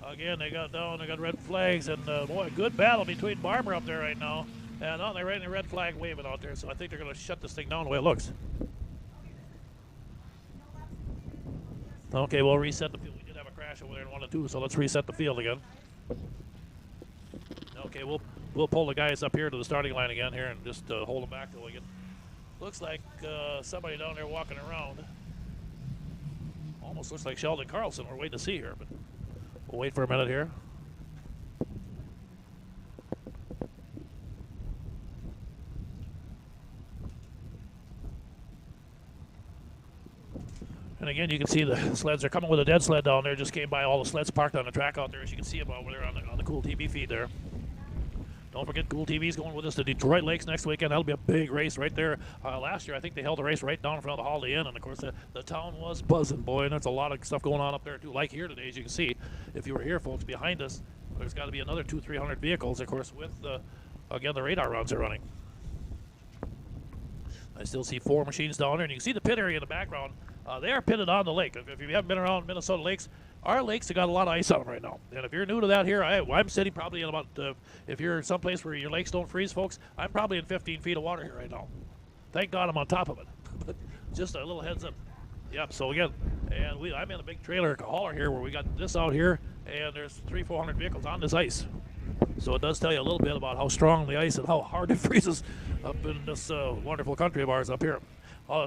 Speaker 1: Again, they got red flags. And, boy, good battle between Barber up there right now. And they're right in the red flag waving out there. So I think they're going to shut this thing down the way it looks. Okay, we'll reset the field. We did have a crash over there in 1 and 2, so let's reset the field again. Okay, we'll pull the guys up here to the starting line again here and just hold them back till we get. Looks like somebody down there walking around. Almost looks like Sheldon Carlson. We're waiting to see here, but we'll wait for a minute here. And again, you can see the sleds. They're coming with a dead sled down there. Just came by all the sleds parked on the track out there. As you can see them over there on the Cool TV feed there. Don't forget, Cool TV's going with us to Detroit Lakes next weekend. That'll be a big race right there. Last year, I think they held a race right down in front of the Holiday Inn, and of course, the town was buzzing, boy. And there's a lot of stuff going on up there too, like here today, as you can see. If you were here, folks, behind us, there's got to be another 200-300 vehicles, of course, with again the radar runs are running. I still see 4 machines down there, and you can see the pit area in the background. They are pitted on the lake. If you haven't been around Minnesota lakes, our lakes have got a lot of ice on them right now. And if you're new to that here, I'm sitting probably in about, if you're someplace where your lakes don't freeze, folks, I'm probably in 15 feet of water here right now. Thank God I'm on top of it. But just a little heads up. Yep, so again, and I'm in a big trailer hauler here where we got this out here, and there's 300-400 vehicles on this ice. So it does tell you a little bit about how strong the ice and how hard it freezes up in this wonderful country of ours up here.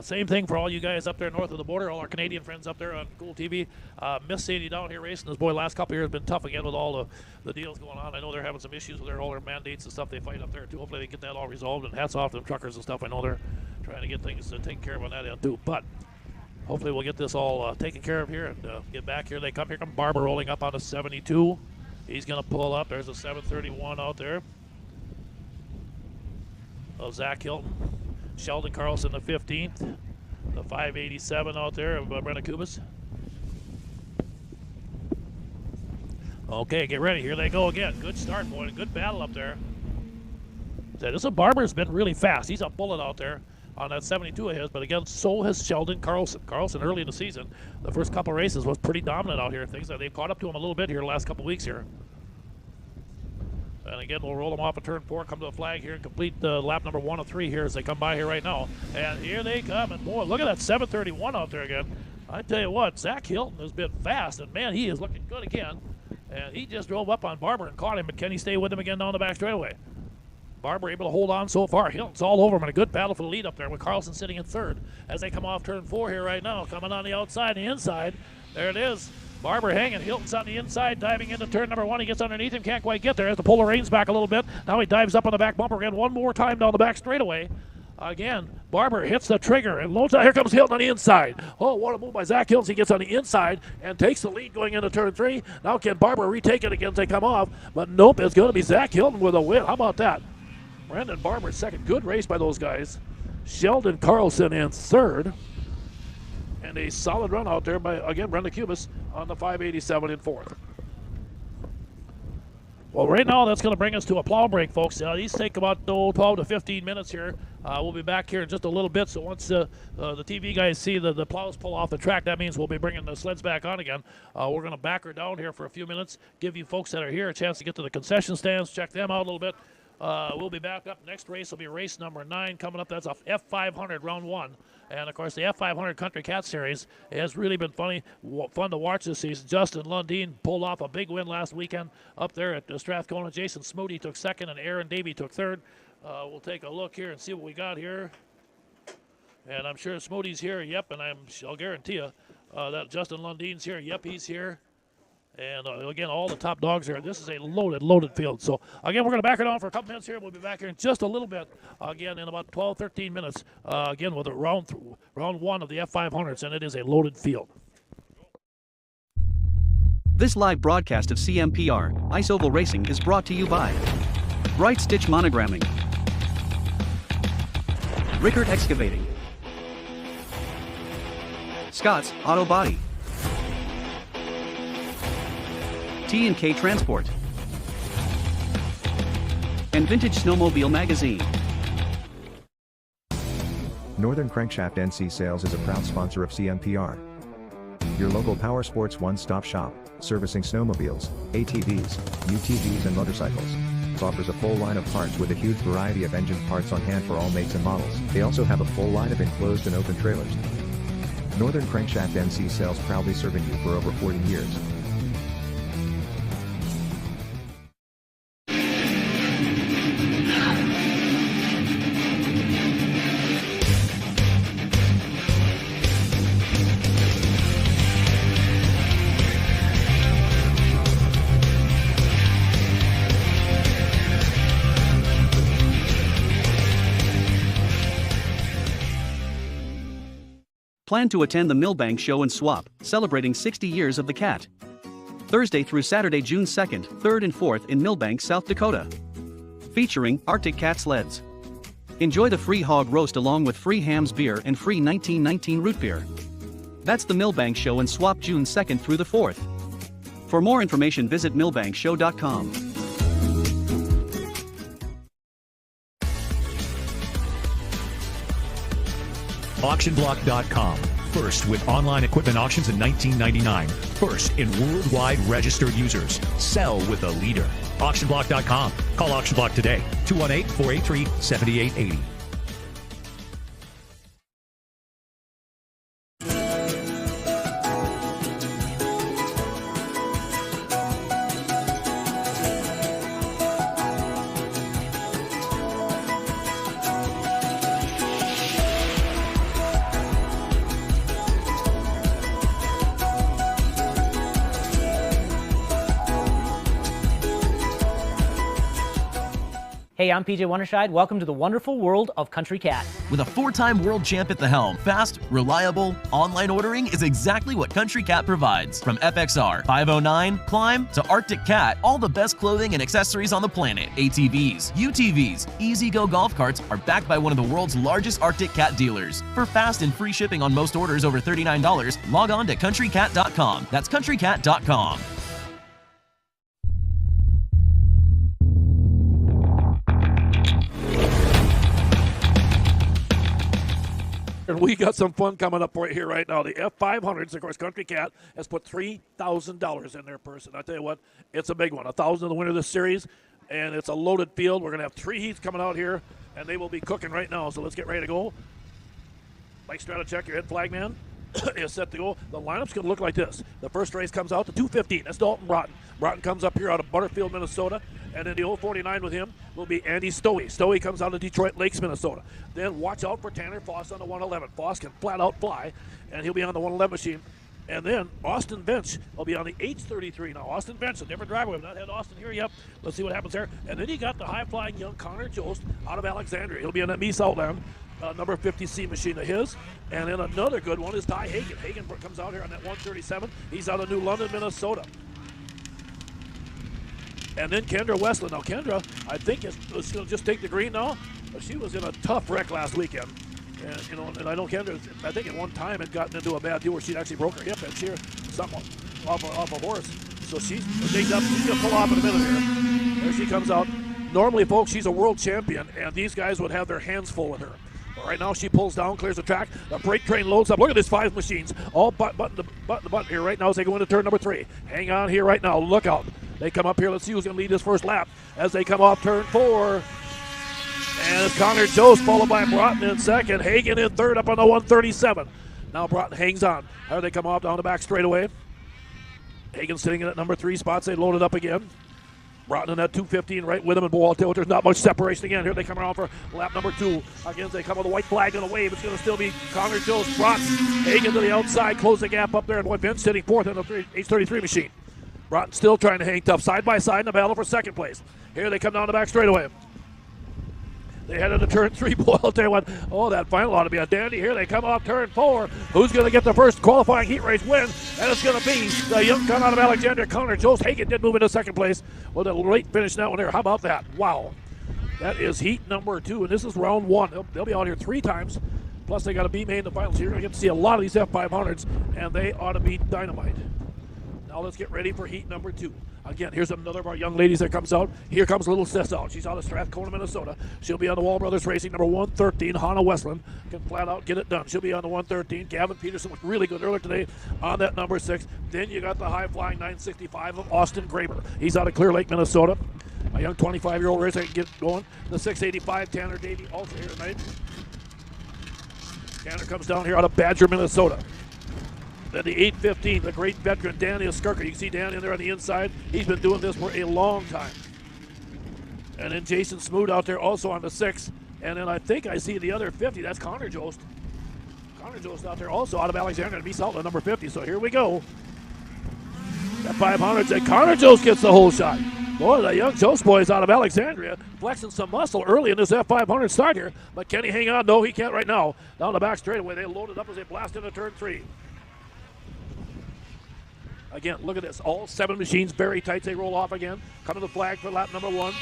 Speaker 1: Same thing for all you guys up there north of the border, all our Canadian friends up there on Cool TV. Miss seeing you down here racing. This boy last couple of years has been tough again with all the deals going on. I know they're having some issues with all their mandates and stuff they fight up there too. Hopefully they get that all resolved, and hats off to them truckers and stuff. I know they're trying to get things taken care of on that end too. But hopefully we'll get this all taken care of here and get back here. Here come Barber rolling up on a 72. He's going to pull up. There's a 731 out there of Zach Hilton. Sheldon Carlson, the 15th. The 587 out there of Brenda Kubas. Okay, get ready. Here they go again. Good start, boy. Good battle up there. This Barber's been really fast. He's a bullet out there on that 72 of his, but again, so has Sheldon Carlson. Carlson early in the season, the first couple races was pretty dominant out here. Things that they've caught up to him a little bit here the last couple weeks here. And again, we'll roll them off at turn 4, come to the flag here, and complete lap number 1 of 3 here as they come by here right now. And here they come, and boy, look at that 731 out there again. I tell you what, Zach Hilton has been fast, and man, he is looking good again. And he just drove up on Barber and caught him, but can he stay with him again down the back straightaway? Barber able to hold on so far. Hilton's all over him, and a good battle for the lead up there with Carlson sitting in 3rd as they come off turn 4 here right now. Coming on the outside and the inside. There it is. Barber hanging. Hilton's on the inside, diving into turn number 1. He gets underneath him, can't quite get there. Has to pull the reins back a little bit. Now he dives up on the back bumper again one more time down the back straightaway. Again, Barber hits the trigger and loads out. Here comes Hilton on the inside. Oh, what a move by Zach Hilton. He gets on the inside and takes the lead going into turn 3. Now can Barber retake it again as they come off? But nope, it's going to be Zach Hilton with a win. How about that? Brandon Barber second. Good race by those guys. Sheldon Carlson in 3rd. And a solid run out there by, again, Brenda Kubas on the 587 in 4th. Well, right now, that's going to bring us to a plow break, folks. These take about 12 to 15 minutes here. We'll be back here in just a little bit. So once the TV guys see the plows pull off the track, that means we'll be bringing the sleds back on again. We're going to back her down here for a few minutes, give you folks that are here a chance to get to the concession stands, check them out a little bit. We'll be back up. Next race will be race number 9 coming up. That's a F500 round 1. And, of course, the F500 Country Cat Series has really been fun to watch this season. Justin Lundeen pulled off a big win last weekend up there at Strathcona. Jason Smoody took 2nd, and Aaron Davey took 3rd. We'll take a look here and see what we got here. And I'm sure Smoody's here. Yep, and I'll guarantee you that Justin Lundeen's here. Yep, he's here. And, again, all the top dogs here. This is a loaded field. So, again, we're going to back it on for a couple minutes here. We'll be back here in just a little bit, again, in about 12, 13 minutes, again, with round 1 of the F500s, and it is a loaded field.
Speaker 2: This live broadcast of CMPR, Ice Oval Racing, is brought to you by Bright Stitch Monogramming, Rickert Excavating, Scott's Auto Body, T&K Transport, and Vintage Snowmobile Magazine.
Speaker 3: Northern Crankshaft NC Sales is a proud sponsor of CMPR. Your local power sports one-stop shop, servicing snowmobiles, ATVs, UTVs and motorcycles. Offers a full line of parts with a huge variety of engine parts on hand for all makes and models. They also have a full line of enclosed and open trailers. Northern Crankshaft NC Sales, proudly serving you for over 40 years.
Speaker 2: Plan to attend the Millbank Show and Swap, celebrating 60 years of the cat. Thursday through Saturday, June 2nd, 3rd and 4th in Millbank, South Dakota. Featuring Arctic Cat sleds. Enjoy the free hog roast along with free hams beer and free 1919 root beer. That's the Millbank Show and Swap, June 2nd through the 4th. For more information, visit millbankshow.com.
Speaker 4: AuctionBlock.com. First with online equipment auctions in 1999. First in worldwide registered users. Sell with a leader. AuctionBlock.com. Call AuctionBlock today. 218-483-7880.
Speaker 5: Hey, I'm PJ Wonderscheid. Welcome to the wonderful world of Country Cat.
Speaker 6: With a 4-time world champ at the helm, fast, reliable, online ordering is exactly what Country Cat provides. From FXR, 509, Climb, to Arctic Cat, all the best clothing and accessories on the planet. ATVs, UTVs, Easy-Go golf carts are backed by one of the world's largest Arctic Cat dealers. For fast and free shipping on most orders over $39, log on to countrycat.com. That's countrycat.com.
Speaker 1: And we got some fun coming up right here right now. The F500s, of course, Country Cat has put $3,000 in their purse. And I tell you what, it's a big one. $1,000 in the winner of this series, and it's a loaded field. We're going to have 3 heats coming out here, and they will be cooking right now. So let's get ready to go. Mike Stratachek, your head flag man, is set to go. The lineup's going to look like this. The first race comes out to 2:15. That's Dalton Broughton. Broughton comes up here out of Butterfield, Minnesota. And then the 049 with him will be Andy Stowey. Stowey comes out of Detroit Lakes, Minnesota. Then watch out for Tanner Foss on the 111. Foss can flat out fly, and he'll be on the 111 machine. And then Austin Bench will be on the H33. Now, Austin Bench, a different driver. We've not had Austin here yet. Let's see what happens there. And then you got the high-flying young Connor Jost out of Alexandria. He'll be on that Mies Outland number 50C machine of his. And then another good one is Ty Hagen. Hagen comes out here on that 137. He's out of New London, Minnesota. And then Kendra Westland. Now, Kendra, I think is going to just take the green now. But she was in a tough wreck last weekend. And, you know, and I know Kendra, I think at one time had gotten into a bad deal where she'd actually broke her hip and shear something off a horse. So she's going to pull off in a minute here. There she comes out. Normally, folks, she's a world champion, and these guys would have their hands full with her. But right now, she pulls down, clears the track. The freight train loads up. Look at these 5 machines, all button to button here right now as they go into turn number 3. Hang on here right now. Look out. They come up here. Let's see who's going to lead this first lap as they come off turn 4. And it's Connor Jost followed by Broughton in second. Hagen in third up on the 137. Now Broughton hangs on. How do they come off down the back straightaway? Hagen sitting in at number 3 spots. They load it up again. Broughton in that 215 right with him in ball tilt. There's not much separation again. Here they come around for lap number 2. Again, they come with a white flag and a wave. It's going to still be Connor Jost, Broughton. Hagen to the outside. Close the gap up there. And Vince sitting 4th in the H33 machine. Broughton still trying to hang tough. Side by side in the battle for second place. Here they come down the back straightaway. They head into turn 3. Boy, I'll tell you what. Oh, that final ought to be a dandy. Here they come off turn 4. Who's going to get the first qualifying heat race win? And it's going to be the young gun out of Alexandria, Connor Jost. Hagen did move into second place with a late finish in that one there. How about that? Wow. That is heat number 2, and this is round 1. They'll be out here 3 times. Plus, they got a B-main in the finals. You're going to get to see a lot of these F500s, and they ought to be dynamite. Now let's get ready for heat number 2. Again, here's another of our young ladies that comes out. Here comes little Sis out. She's out of Strathcona, Minnesota. She'll be on the Wall Brothers Racing, number 113. Hannah Westland can flat out get it done. She'll be on the 113. Gavin Peterson was really good earlier today on that number 6. Then you got the high-flying 965 of Austin Graber. He's out of Clear Lake, Minnesota. A young 25-year-old racer can get going. The 685, Tanner Davey, also here tonight. Tanner comes down here out of Badger, Minnesota. Then the 815, the great veteran Danny Skirker. You can see Dan in there on the inside. He's been doing this for a long time. And then Jason Smoot out there also on the 6. And then I think I see the other 50. That's Connor Jost. Connor Jost out there also out of Alexandria to be Saltland, number 50. So here we go. That 500 and Connor Jost gets the whole shot. Boy, the young Jost boys out of Alexandria flexing some muscle early in this F500 start here. But can he hang on? No, he can't right now. Down the back straightaway, they load it up as they blast into turn 3. Again, look at this. All 7 machines very tight. They roll off again. Coming to the flag for lap number 1.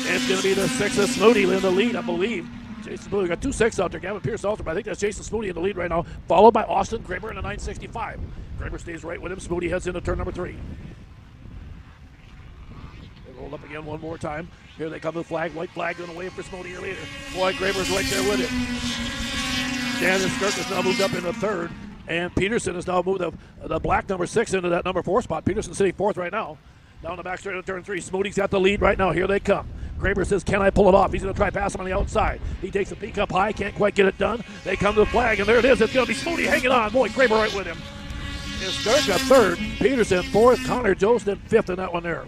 Speaker 1: It's going to be the 6 of Smooty in the lead, I believe. Jason Smooty. We got 2 6 out there. Gavin Pierce also, but I think that's Jason Smooty in the lead right now, followed by Austin Graber in the 965. Graber stays right with him. Smooty heads into turn number 3. They roll up again one more time. Here they come to the flag. White flag going away for Smooty here later. Boy, Graber's right there with him. Dan Skirk has now moved up into 3rd. And Peterson has now moved the black number 6 into that number 4 spot. Peterson sitting 4th right now. Down the back straight of turn 3. Smooty's got the lead right now. Here they come. Graber says, can I pull it off? He's going to try pass him on the outside. He takes a peek up high. Can't quite get it done. They come to the flag, and there it is. It's going to be Smooty hanging on. Boy, Graber right with him. And Skirk got 3rd. Peterson 4th. Connor Jost in 5th in that one there.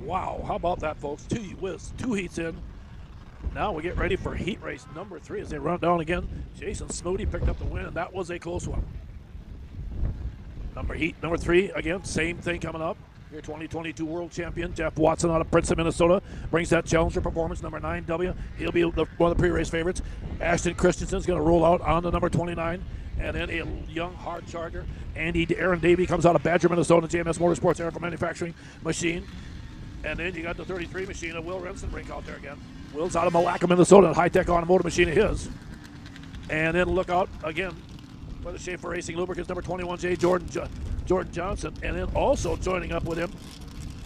Speaker 1: Wow, how about that, folks? 2 heats in. Now we get ready for heat race number 3 as they run down again. Jason Smooty picked up the win, and that was a close one. Number 3, again, same thing coming up. Your 2022 World Champion, Jeff Watson out of Princeton, Minnesota, brings that challenger performance, number 9W. He'll be one of the pre-race favorites. Ashton Christensen's going to roll out on the number 29. And then a young hard charger, Aaron Davey, comes out of Badger, Minnesota, JMS Motorsports Aircraft Manufacturing Machine. And then you got the 33 machine of Will Rensenbrink out there again. Will's out of Malacca, Minnesota, high-tech automotive machine of his. And then look out again for the Schaefer Racing Lubricants, number 21J, Jordan Johnson. And then also joining up with him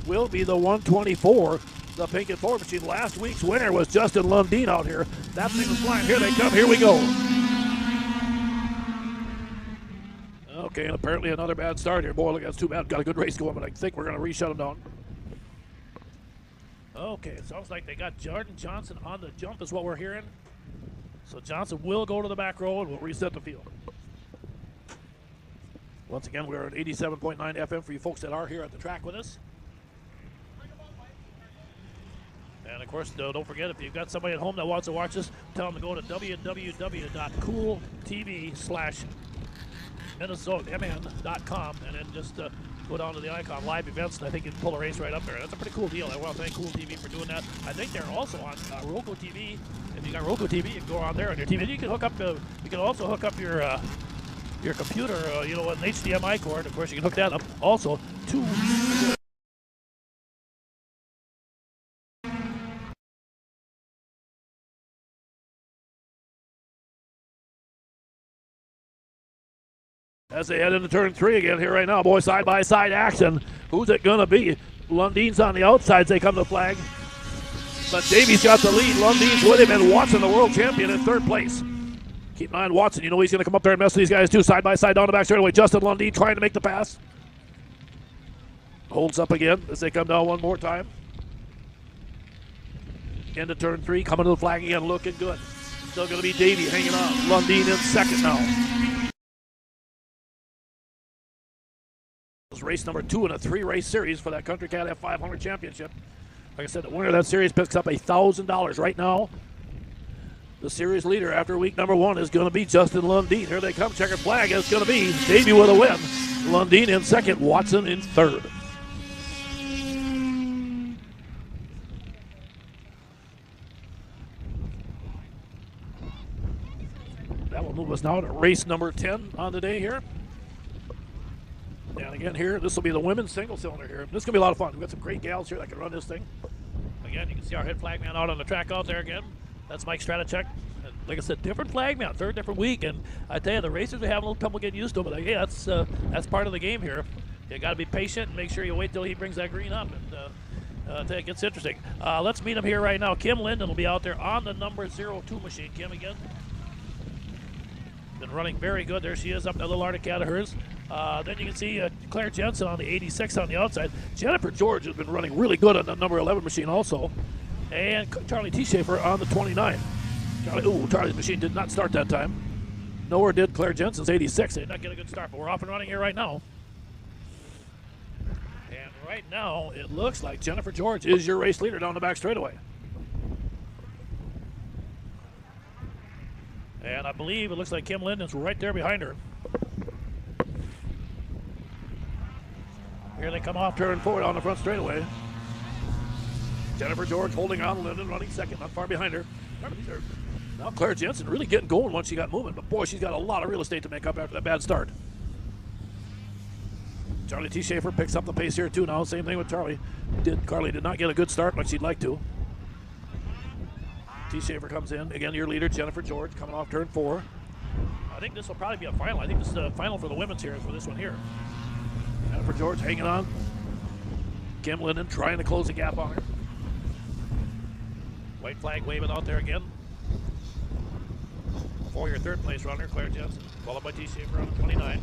Speaker 1: will be the 124, the Pink and Ford machine. Last week's winner was Justin Lundeen out here. That thing was flying. Here they come. Here we go. Okay, and apparently another bad start here. Boy, look, that's too bad. Got a good race going, but I think we're going to re-shut them down. Okay, it sounds like they got Jordan Johnson on the jump is what we're hearing. So Johnson will go to the back row and we'll reset the field. Once again, we're at 87.9 FM for you folks that are here at the track with us. And of course, don't forget, if you've got somebody at home that wants to watch this, tell them to go to www.cooltv/Minnesota.mn.com and then just go down to the icon live events, and I think you can pull a race right up there. That's a pretty cool deal. I want to thank Cool TV for doing that. I think they're also on Roku TV. If you got Roku TV, you can go on there on your TV. You can hook up. You can also hook up your computer. An HDMI cord. Of course, you can hook that up also to. As they head into turn 3 again here right now, boy, side-by-side action. Who's it going to be? Lundeen's on the outsides. They come to the flag. But Davies got the lead. Lundeen's with him, and Watson, the world champion, in 3rd place. Keep an eye on Watson. You know he's going to come up there and mess with these guys, too. Side-by-side down the back straightaway. Justin Lundeen trying to make the pass. Holds up again as they come down one more time. Into turn 3, coming to the flag again, looking good. Still going to be Davey hanging on. Lundeen in 2nd now. Race number 2 in a 3-race series for that Country Cat F500 championship. Like I said, the winner of that series picks up $1,000 right now. The series leader after week number 1 is going to be Justin Lundeen. Here they come, checkered flag. It's going to be Davey with a win. Lundeen in 2nd, Watson in 3rd. That will move us now to race number 10 on the day here. And again here, this will be the women's single cylinder here. This is going to be a lot of fun. We've got some great gals here that can run this thing. Again, you can see our head flag man out on the track out there again. That's Mike Stratachek. And like I said, different flag man, 3rd different week. And I tell you, the racers are having a little trouble getting used to it. But hey, that's part of the game here. You got to be patient and make sure you wait till he brings that green up. And it gets interesting. Let's meet him here right now. Kim Linden will be out there on the number 02 machine. Kim again. Been running very good. There she is up in the little Arctic Cat of hers. Then you can see Claire Jensen on the 86 on the outside. Jennifer George has been running really good on the number 11 machine also. And Charlie T. Schaefer on the 29. Charlie's machine did not start that time. Nor did Claire Jensen's 86. They did not get a good start, but we're off and running here right now. And right now, it looks like Jennifer George is your race leader down the back straightaway. And I believe it looks like Kim Linden's right there behind her. Here they come off turn 4 on the front straightaway. Jennifer George holding on, Linden running 2nd, not far behind her. Now Claire Jensen really getting going once she got moving, but boy, she's got a lot of real estate to make up after that bad start. Charlie T. Schaefer picks up the pace here too now. Same thing with Charlie. Carly did not get a good start like she'd like to. T. Schaefer comes in. Again, your leader, Jennifer George, coming off turn 4. I think this will probably be a final. I think this is the final for the women's here for this one here. Jennifer George hanging on. Kim Linden trying to close the gap on her. White flag waving out there again. For your 3rd place runner, Claire Jensen, followed by T. Schaefer on the 29.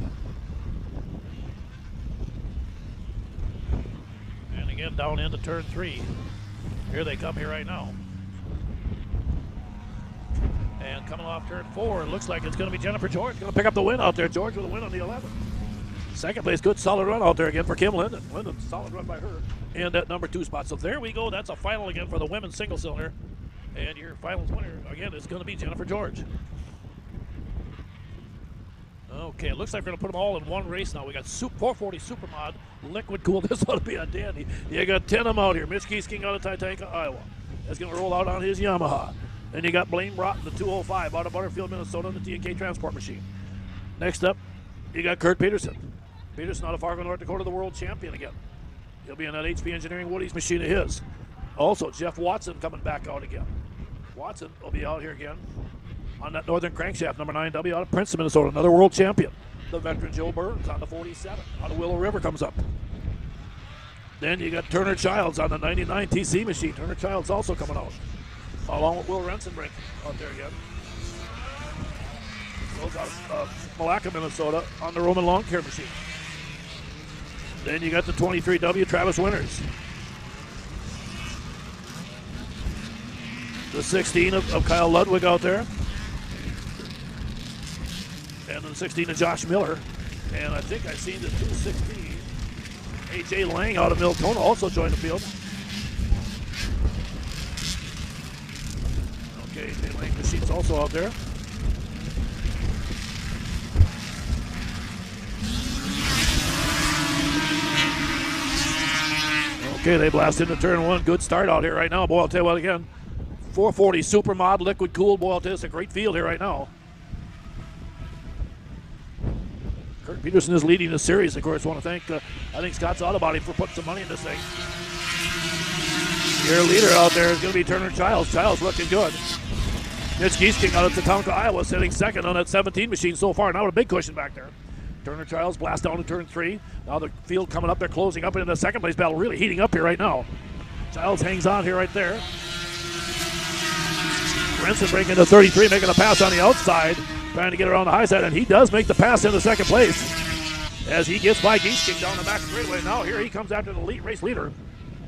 Speaker 1: And again, down into turn 3. Here they come here right now. And coming off turn 4, it looks like it's going to be Jennifer George. Going to pick up the win out there. George with a win on the 11. 2nd place, good solid run out there again for Kim Linden. Linden, solid run by her. And at number 2 spot. So there we go. That's a final again for the women's single cylinder. And your finals winner, again, is going to be Jennifer George. Okay, it looks like we're going to put them all in one race now. We got 440 Supermod, Liquid Cool. This ought to be a dandy. You got 10 of them out here. Mitch Kiesking out of Titanca, Iowa. That's going to roll out on his Yamaha. Then you got Blaine Broughton, the 205, out of Butterfield, Minnesota, on the T&K transport machine. Next up, you got Kurt Peterson. Peterson out of Fargo, North Dakota, the world champion again. He'll be in that HP Engineering Woody's machine of his. Also, Jeff Watson coming back out again. Watson will be out here again on that Northern Crankshaft, number 9W, out of Princeton, Minnesota, another world champion. The veteran Joe Burns on the 47, out of Willow River comes up. Then you got Turner Childs on the 99 TC machine. Turner Childs also coming out, along with Will Rensenbrink out there again. Goes out of Malacca, Minnesota, on the Roman Lawn Care machine. Then you got the 23W Travis Winters. The 16 of Kyle Ludwig out there. And the 16 of Josh Miller. And I think I've seen the 216. A.J. Lang out of Miltona also joined the field. Okay, A.J. Lang machine's also out there. Okay, they blast into turn one. Good start out here right now. Boy, I'll tell you what again. 440 Supermod, Liquid Cool. Boy, I'll tell you, it's a great field here right now. Kurt Peterson is leading the series. Of course, I want to thank, I think, Scott's Auto Body for putting some money in this thing. Your leader out there is going to be Turner Childs. Childs looking good. Mitch Giesking out of Tatanka, Iowa, sitting second on that 17 machine so far. Now with a big cushion back there. Turner Childs blast down to turn three. Now the field coming up. They're closing up into the second place battle. Really heating up here right now. Childs hangs on here right there. Rensenbrink into 33, making a pass on the outside, trying to get around the high side, and he does make the pass into second place as he gets by Giesking down the back straightaway. Now here he comes after the race leader.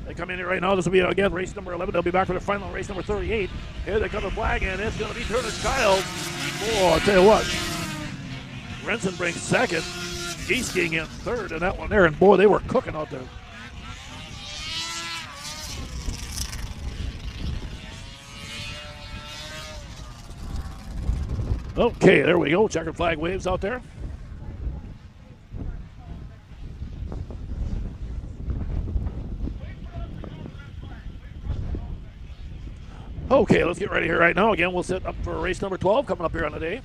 Speaker 1: They come in here right now. This will be, again, race number 11. They'll be back for the final race number 38. Here they come to flag, and it's going to be Turner Childs. Oh, I'll tell you what. Rensenbrink second, Giesking in third in that one there, and boy, they were cooking out there. Okay, there we go. Checkered flag waves out there. Okay, let's get ready here right now. Again, we'll set up for race number 12 coming up here on the day.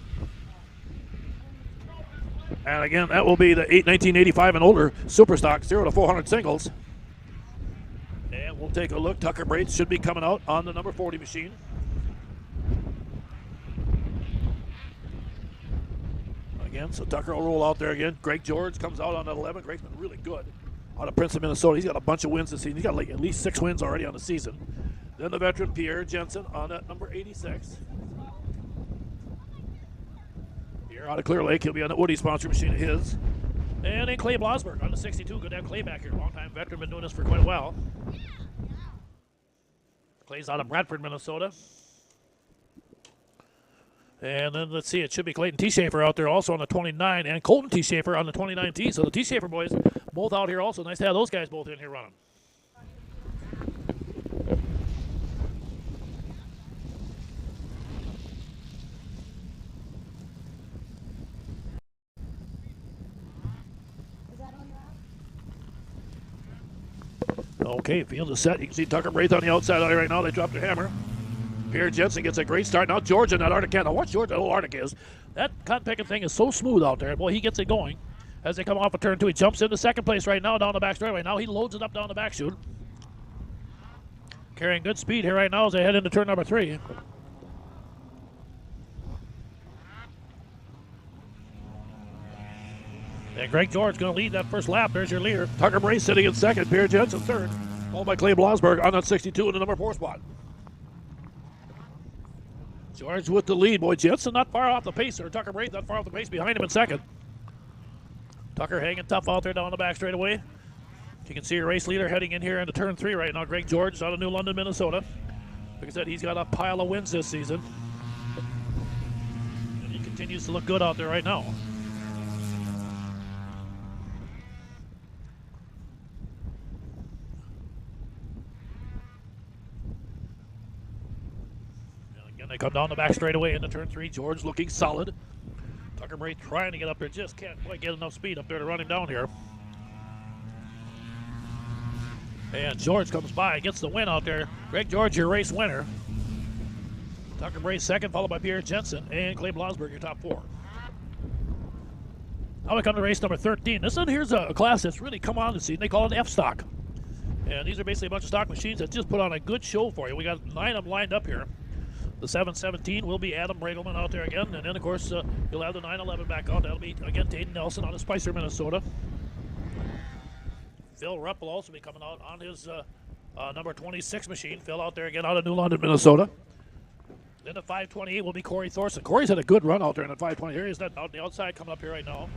Speaker 1: And again, that will be the 1985 and older Super Stock 0 to 400 singles. And we'll take a look. Tucker Brates should be coming out on the number 40 machine. Again, so Tucker will roll out there again. Greg George comes out on that 11. Greg's been really good out of Princeton, Minnesota. He's got a bunch of wins this season. He's got like at least 6 wins already on the season. Then the veteran Pierre Jensen on that number 86. Pierre out of Clear Lake. He'll be on the Woody sponsor machine of his. And then Clay Blosberg on the 62. Good to have Clay back here. Long-time veteran, been doing this for quite a while. Clay's out of Bradford, Minnesota. And then let's see, it should be Clayton T. Schaefer out there also on the 29, and Colton T. Schaefer on the 29T. So the T. Schaefer boys both out here also. Nice to have those guys both in here running. Okay, field is set. You can see Tucker Braith on the outside out here right now. They dropped their hammer. Pierre Jensen gets a great start. Now George in that Arctic cat. Now watch George, that little Arctic is. That cotton picking thing is so smooth out there. Boy, he gets it going. As they come off of turn two, he jumps into second place right now down the back straightaway. Now he loads it up down the back chute. Carrying good speed here right now as they head into turn number 3. And Greg George going to lead that first lap. There's your leader. Tucker Brace sitting in second. Pierre Jensen third. Followed by Clay Blosberg on that 62 in the number 4 spot. George with the lead. Boy, Jensen not far off the pace, or Tucker Braith not far off the pace behind him in second. Tucker hanging tough out there down the back straightaway. You can see your race leader heading in here into turn 3 right now. Greg George out of New London, Minnesota. Like I said, he's got a pile of wins this season. And he continues to look good out there right now. And again, they come down the back straightaway into turn 3. George looking solid. Tucker Bray trying to get up there, just can't quite get enough speed up there to run him down here. And George comes by, gets the win out there. Greg George, your race winner. Tucker Bray second, followed by Pierre Jensen and Clay Blosberg, your top 4. Now we come to race number 13. This one here's a class that's really come on to see. They call it F-Stock. And these are basically a bunch of stock machines that just put on a good show for you. We got 9 of them lined up here. The 717 will be Adam Regelman out there again. And then, of course, you'll have the 911 back on. That'll be, again, Dayton Nelson out of Spicer, Minnesota. Phil Rupp will also be coming out on his number 26 machine. Phil out there again out of New London, Minnesota. Then the 528 will be Corey Thorson. Corey's had a good run out there in the 520. Here he's out on the outside coming up here right now.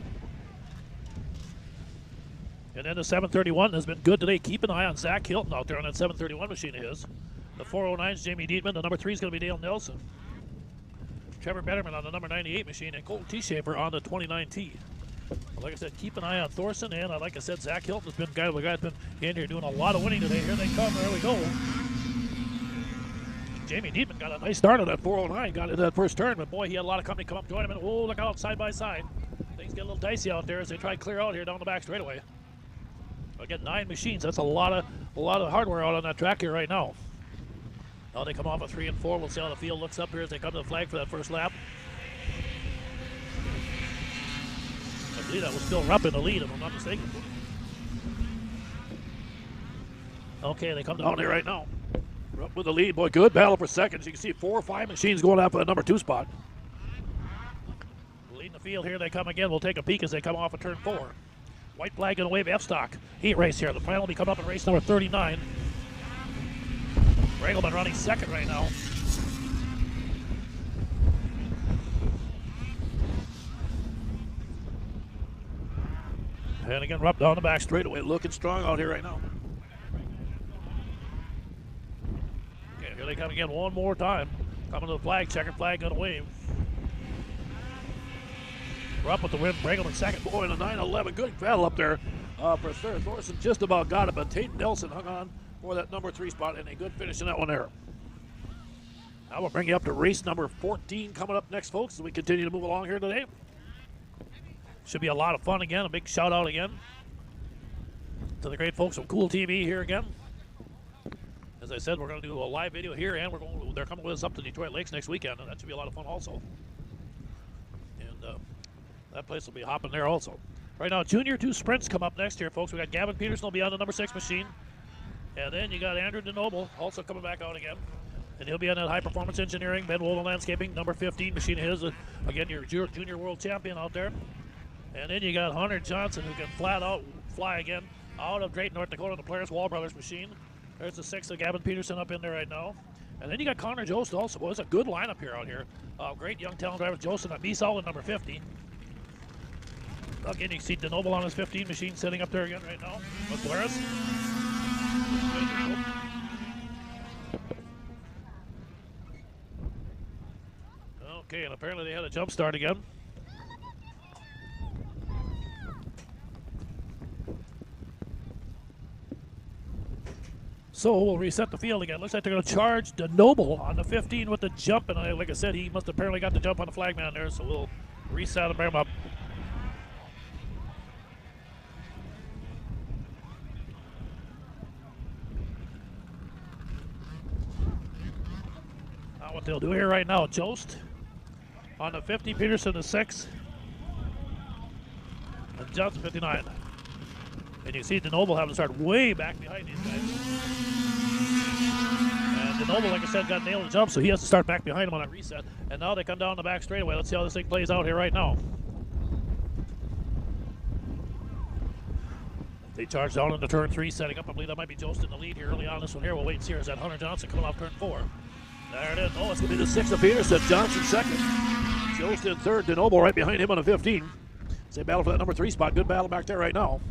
Speaker 1: And then the 731 has been good today. Keep an eye on Zach Hilton out there on that 731 machine of his. The 409 is Jamie Dietman. The number 3 is going to be Dale Nelson. Trevor Betterman on the number 98 machine. And Colton T. Schaefer on the 29T. Like I said, keep an eye on Thorson. And like I said, Zach Hilton has been the guy that's been in here doing a lot of winning today. Here they come. There we go. Jamie Dietman got a nice start on that 409. Got into that first turn. But boy, he had a lot of company come up, join him. And oh, look out side by side. Things get a little dicey out there as they try to clear out here down the back straightaway. Again, 9 machines. That's a lot of hardware out on that track here right now. Now they come off of 3 and 4. We'll see how the field looks up here as they come to the flag for that first lap. I believe that was Phil Rupp in the lead, if I'm not mistaken. Okay, they come down here right now. Rupp with the lead. Boy, good battle for seconds. You can see 4 or 5 machines going after the number 2 spot. Leading the field here, they come again. We'll take a peek as they come off of turn 4. White flag and a wave F-Stock. Heat race here. The final will be coming up in race number 39. Regelman running second right now. And again, Rupp down the back straightaway, looking strong out here right now. Okay, here they come again one more time. Coming to the flag, checkered flag, gonna wave. Rupp with the win, Regelman second. Boy, in a 9-11, good battle up there for third. Thorson just about got it, but Tate Nelson hung on for that number 3 spot, and a good finish in that one there. Now we'll bring you up to race number 14 coming up next, folks, as we continue to move along here today. Should be a lot of fun again. A big shout out again to the great folks from Cool TV here again. As I said, we're going to do a live video here, and they're coming with us up to Detroit Lakes next weekend, and that should be a lot of fun also. And that place will be hopping there also. Right now, Junior 2 sprints come up next here, folks. We got Gavin Peterson will be on the number 6 machine. And then you got Andrew DeNoble also coming back out again. And he'll be on that high performance engineering, Ben Wolven Landscaping, number 15 machine of his. Again, your junior world champion out there. And then you got Hunter Johnson, who can flat out fly again out of Drayton, North Dakota, the Polaris Wall Brothers machine. There's the 6 of Gavin Peterson up in there right now. And then you got Connor Jost also. Well, it's a good lineup here out here. Great young talent driver, Jost and Misal in number 50. Again, you can see DeNoble on his 15 machine sitting up there again right now with Polaris. Okay, and apparently they had a jump start again. So we'll reset the field again. Looks like they're going to charge DeNoble on the 15 with the jump. And like I said, he must have apparently got the jump on the flagman there. So we'll reset and bring him up. Now what they'll do here right now, Jost on the 50, Peterson the 6, and Johnson 59. And you see DeNoble having to start way back behind these guys. And DeNoble, like I said, got nailed to jump, so he has to start back behind him on that reset. And now they come down the back straightaway. Let's see how this thing plays out here right now. They charge down into turn 3, setting up. I believe that might be Jost in the lead here early on this one here. We'll wait and see. Is that Hunter Johnson coming off turn 4? There it is. Oh, it's going to be the 6 of Peterson. Johnson second. Jost in third. DeNoble right behind him on a 15. It's a battle for that number 3 spot. Good battle back there right now.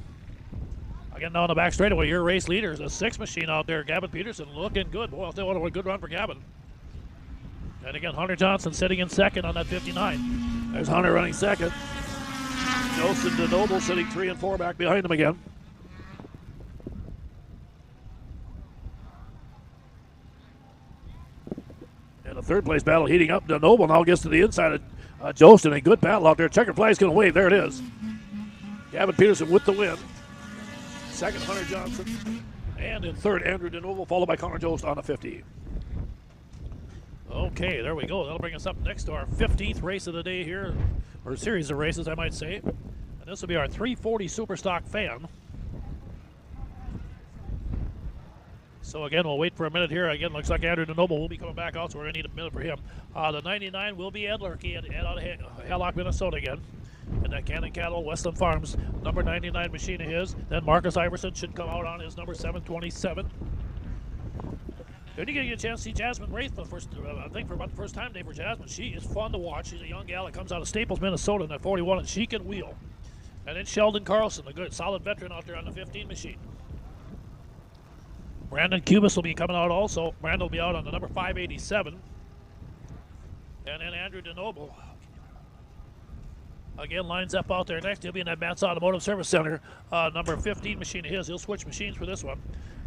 Speaker 1: Again, down the back straightaway, your race leader is a 6 machine out there. Gavin Peterson looking good. Boy, I'll tell you what a good run for Gavin. And again, Hunter Johnson sitting in second on that 59. There's Hunter running second. Jost and DeNoble sitting 3 and 4 back behind him again. And the third place battle heating up. DeNoble now gets to the inside Jost in a good battle out there. Checkered flag's going to wave. There it is. Gavin Peterson with the win. Second, Hunter Johnson. And in third, Andrew DeNovo, followed by Connor Jost on a 50. Okay, there we go. That'll bring us up next to our 15th race of the day here, or series of races, I might say. And this will be our 340 Superstock Fan. So again, we'll wait for a minute here. Again, looks like Andrew DeNoble will be coming back out, so we're going to need a minute for him. The 99 will be Ed Lurkey out of Hallock, Minnesota again. And that Cannon Cattle, Westland Farms, number 99 machine of his. Then Marcus Iverson should come out on his number 727. Then you get a chance to see Jasmine Wraith for the first, I think for about the first time today for Jasmine. She is fun to watch. She's a young gal that comes out of Staples, Minnesota in that 41, and she can wheel. And then Sheldon Carlson, a good, solid veteran out there on the 15 machine. Brandon Cubis will be coming out also. Brandon will be out on the number 587. And then Andrew DeNoble again lines up out there next. He'll be in that Mats Automotive Service Center, number 15 machine of his. He'll switch machines for this one.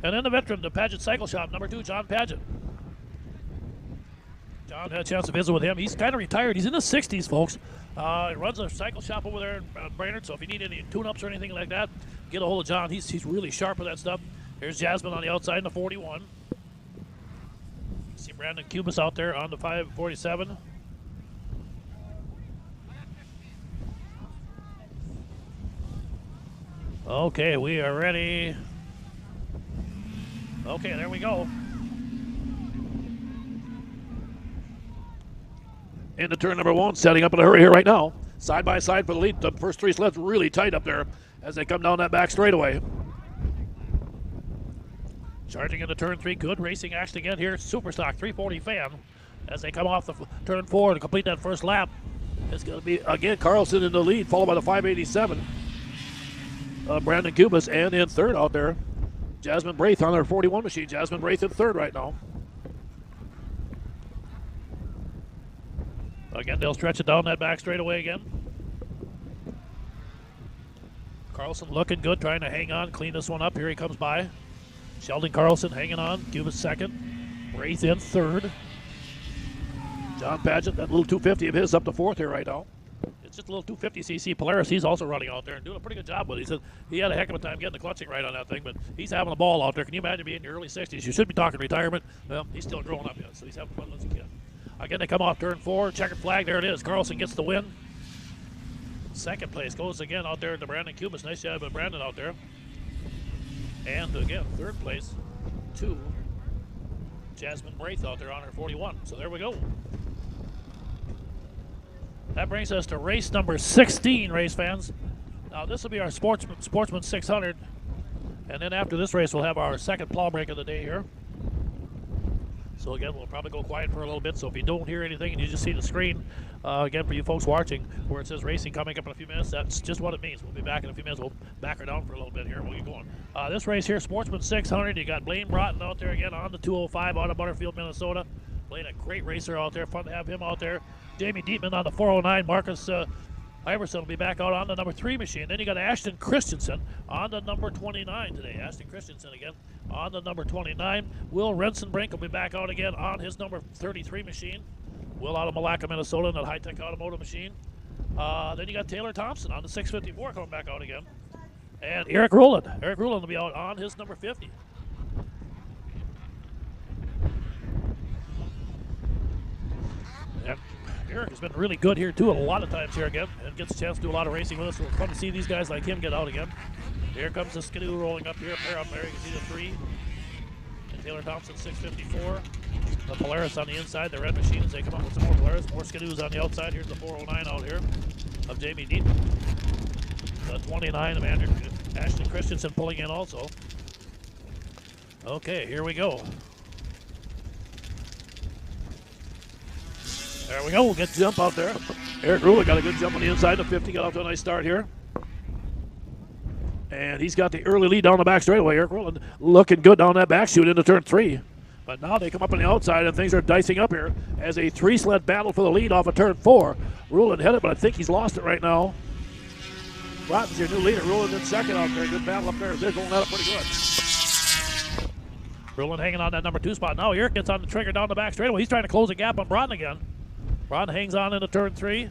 Speaker 1: And then the veteran, the Paget Cycle Shop, number 2, John Paget. John had a chance to visit with him. He's kind of retired. He's in the 60s, folks. He runs a cycle shop over there in Brainerd, so if you need any tune-ups or anything like that, get a hold of John. He's really sharp with that stuff. Here's Jasmine on the outside in the 41. See Brandon Cubis out there on the 547. Okay, we are ready. Okay, there we go. Into turn number 1, setting up in a hurry here right now. Side by side for the lead. The first 3 sleds really tight up there as they come down that back straightaway. Charging into turn 3, good racing action again here. Superstock 340 Fan as they come off the turn 4 to complete that first lap. It's going to be, again, Carlson in the lead, followed by the 587. Brandon Cubis, and in third out there, Jasmine Braith on their 41 machine. Jasmine Braith in third right now. Again, they'll stretch it down that back straightaway again. Carlson looking good, trying to hang on, clean this one up. Here he comes by. Sheldon Carlson hanging on. Cubis second. Braith in third. John Paget, that little 250 of his, up to fourth here right now. It's just a little 250cc Polaris. He's also running out there and doing a pretty good job with it. He said he had a heck of a time getting the clutching right on that thing, but he's having a ball out there. Can you imagine being in your early 60s? You should be talking retirement. Well, he's still growing up yet, so he's having fun as a kid. Again, they come off turn 4. Checkered flag. There it is. Carlson gets the win. Second place goes again out there to Brandon Cubis. Nice job with Brandon out there. And again, third place to Jasmine Braith out there on her 41. So there we go. That brings us to race number 16, race fans. Now this will be our Sportsman 600. And then after this race, we'll have our second plow break of the day here. So again, we'll probably go quiet for a little bit. So if you don't hear anything and you just see the screen, again, for you folks watching, where it says racing coming up in a few minutes, that's just what it means. We'll be back in a few minutes. We'll back her down for a little bit here and we'll get going. This race here, Sportsman 600, you got Blaine Broughton out there again on the 205 out of Butterfield, Minnesota. Blaine, a great racer out there. Fun to have him out there. Jamie Dietman on the 409. Marcus Iverson will be back out on the number 3 machine. Then you got Ashton Christensen on the number 29 today. Ashton Christensen again on the number 29. Will Rensenbrink will be back out again on his number 33 machine. Will out of Malacca, Minnesota, in that high-tech automotive machine. Then you got Taylor Thompson on the 654 coming back out again. And Eric Rowland. Eric Rowland will be out on his number 50. And Eric has been really good here too a lot of times here again and gets a chance to do a lot of racing with us. So it's fun to see these guys like him get out again. Here comes the Skidoo rolling up here. Pair up there, you can see the 3. And Taylor Thompson 654. The Polaris on the inside, the red machine as they come up with some more Polaris. More Skidoos on the outside. Here's the 409 out here of Jamie Deaton. The 29 of Ashton Christensen pulling in also. Okay, here we go. There we go. We'll get the jump out there. Eric Rula got a good jump on the inside. The 50 got off to a nice start here. And he's got the early lead down the back straightaway. Eric Rula looking good down that back chute into turn 3. But now they come up on the outside and things are dicing up here as a 3-sled battle for the lead off of turn 4. Ruland headed, but I think he's lost it right now. Broughton's your new leader. Ruland in second out there. Good battle up there. They're going at it pretty good. Ruland hanging on that number 2 spot. Now Eric gets on the trigger down the back straightaway. He's trying to close the gap on Broughton again. Broughton hangs on into turn 3.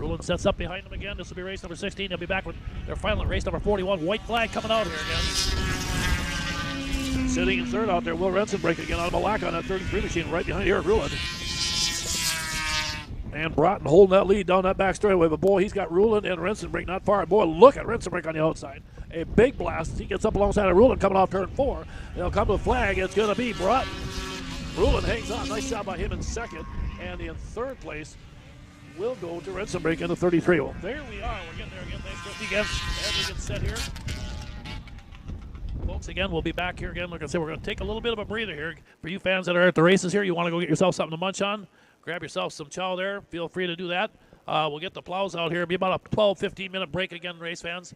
Speaker 1: Rulin sets up behind him again. This will be race number 16. They'll be back with their final race number 41. White flag coming out here again. Sitting in third out there, Will Rensenbrink again on Malacca on that 33 machine right behind here at Rulin. And Broughton holding that lead down that back straightaway. But boy, he's got Rulin and Rensenbrink not far. Boy, look at Rensenbrink on the outside. A big blast. He gets up alongside of Rulin coming off turn 4. They'll come to a flag. It's going to be Broughton. Rulin hangs on. Nice job by him in second. And in third place will go to Rensenbrink in the 33. Well, there we are. We're getting there again. Thanks, Christy, again. As we get set here. Folks, again, we'll be back here again. Like I said, we're going to take a little bit of a breather here. For you fans that are at the races here, you want to go get yourself something to munch on, grab yourself some chow there. Feel free to do that. We'll get the plows out here. It'll be about a 12, 15-minute break again, race fans.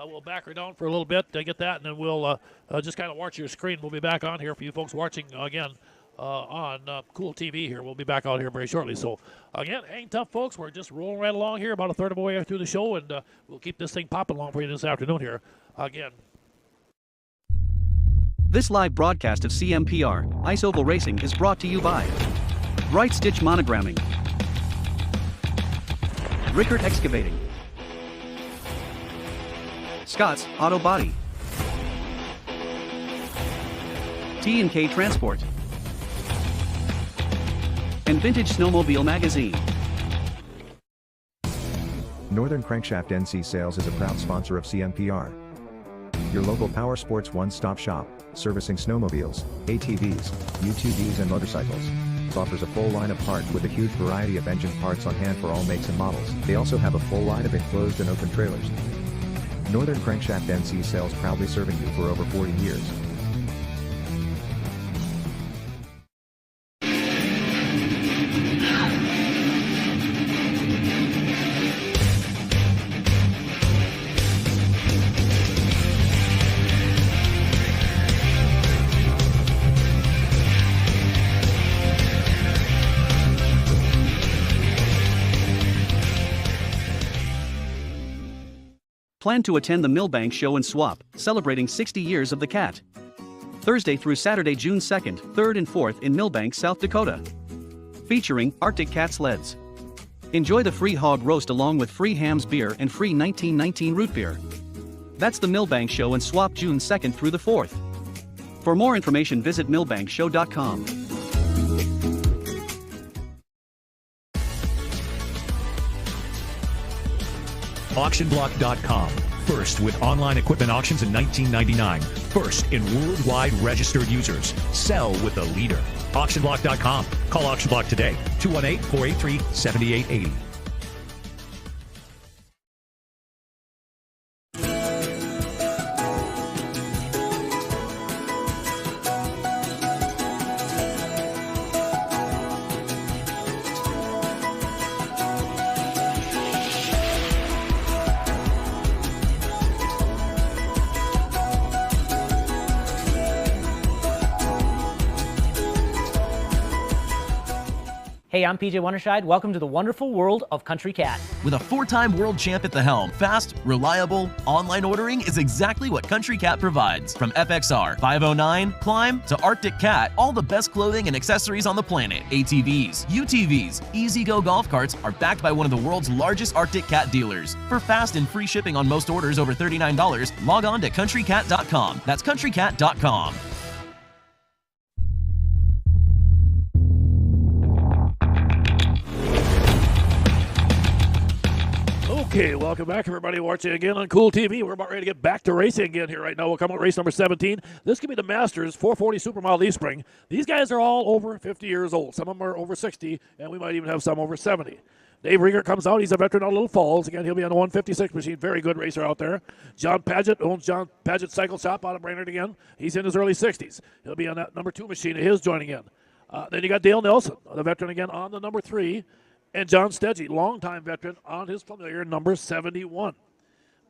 Speaker 1: We'll back her down for a little bit to get that, and then we'll just kind of watch your screen. We'll be back on here for you folks watching again on Cool TV here. We'll be back out here very shortly. So, again, hang tough, folks. We're just rolling right along here, about a third of the way through the show, and we'll keep this thing popping along for you this afternoon here. Again.
Speaker 2: This live broadcast of CMPR, Ice Oval Racing is brought to you by Bright Stitch Monogramming, Rickert Excavating, Scott's Auto Body, T&K Transport, and Vintage Snowmobile Magazine.
Speaker 3: Northern Crankshaft NC Sales is a proud sponsor of CMPR. Your local power sports one-stop shop, servicing snowmobiles, ATVs, UTVs and motorcycles. Offers a full line of parts with a huge variety of engine parts on hand for all makes and models. They also have a full line of enclosed and open trailers. Northern Crankshaft NC Sales, proudly serving you for over 40 years.
Speaker 2: Plan to attend the Millbank Show and Swap, celebrating 60 years of the cat. Thursday through Saturday, June 2nd, 3rd and 4th in Millbank, South Dakota. Featuring Arctic Cat sleds. Enjoy the free hog roast along with free hams beer and free 1919 root beer. That's the Millbank Show and Swap, June 2nd through the 4th. For more information, visit millbankshow.com.
Speaker 4: Auctionblock.com. First with online equipment auctions in 1999. First in worldwide registered users. Sell with a leader. Auctionblock.com. Call Auctionblock today. 218-483-7880.
Speaker 5: Hey, I'm PJ Wonderscheid. Welcome to the wonderful world of Country Cat.
Speaker 6: With a 4-time world champ at the helm, fast, reliable, online ordering is exactly what Country Cat provides. From FXR, 509, Climb, to Arctic Cat, all the best clothing and accessories on the planet. ATVs, UTVs, easy-go golf carts are backed by one of the world's largest Arctic Cat dealers. For fast and free shipping on most orders over $39, log on to countrycat.com. That's countrycat.com.
Speaker 1: Okay, welcome back, everybody watching again on Cool TV. We're about ready to get back to racing again here right now. We'll come out race number 17. This could be the Masters 440 Supermodel East Spring. These guys are all over 50 years old. Some of them are over 60, and we might even have some over 70. Dave Riegert comes out. He's a veteran out of Little Falls. Again, he'll be on the 156 machine. Very good racer out there. John Paget owns John Paget Cycle Shop out of Brainerd again. He's in his early 60s. He'll be on that number 2 machine of his joining in. Then you got Dale Nelson, the veteran again on the number 3. And John Stedgy, longtime veteran, on his familiar number 71.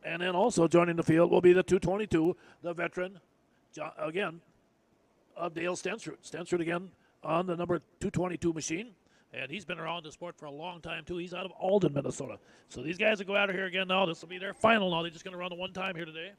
Speaker 1: And then also joining the field will be the 222, the veteran, John, again, of Dale Stensrud. Stensrud again on the number 222 machine. And he's been around the sport for a long time, too. He's out of Alden, Minnesota. So these guys will go out of here again now. This will be their final now. They're just going to run the one time here today.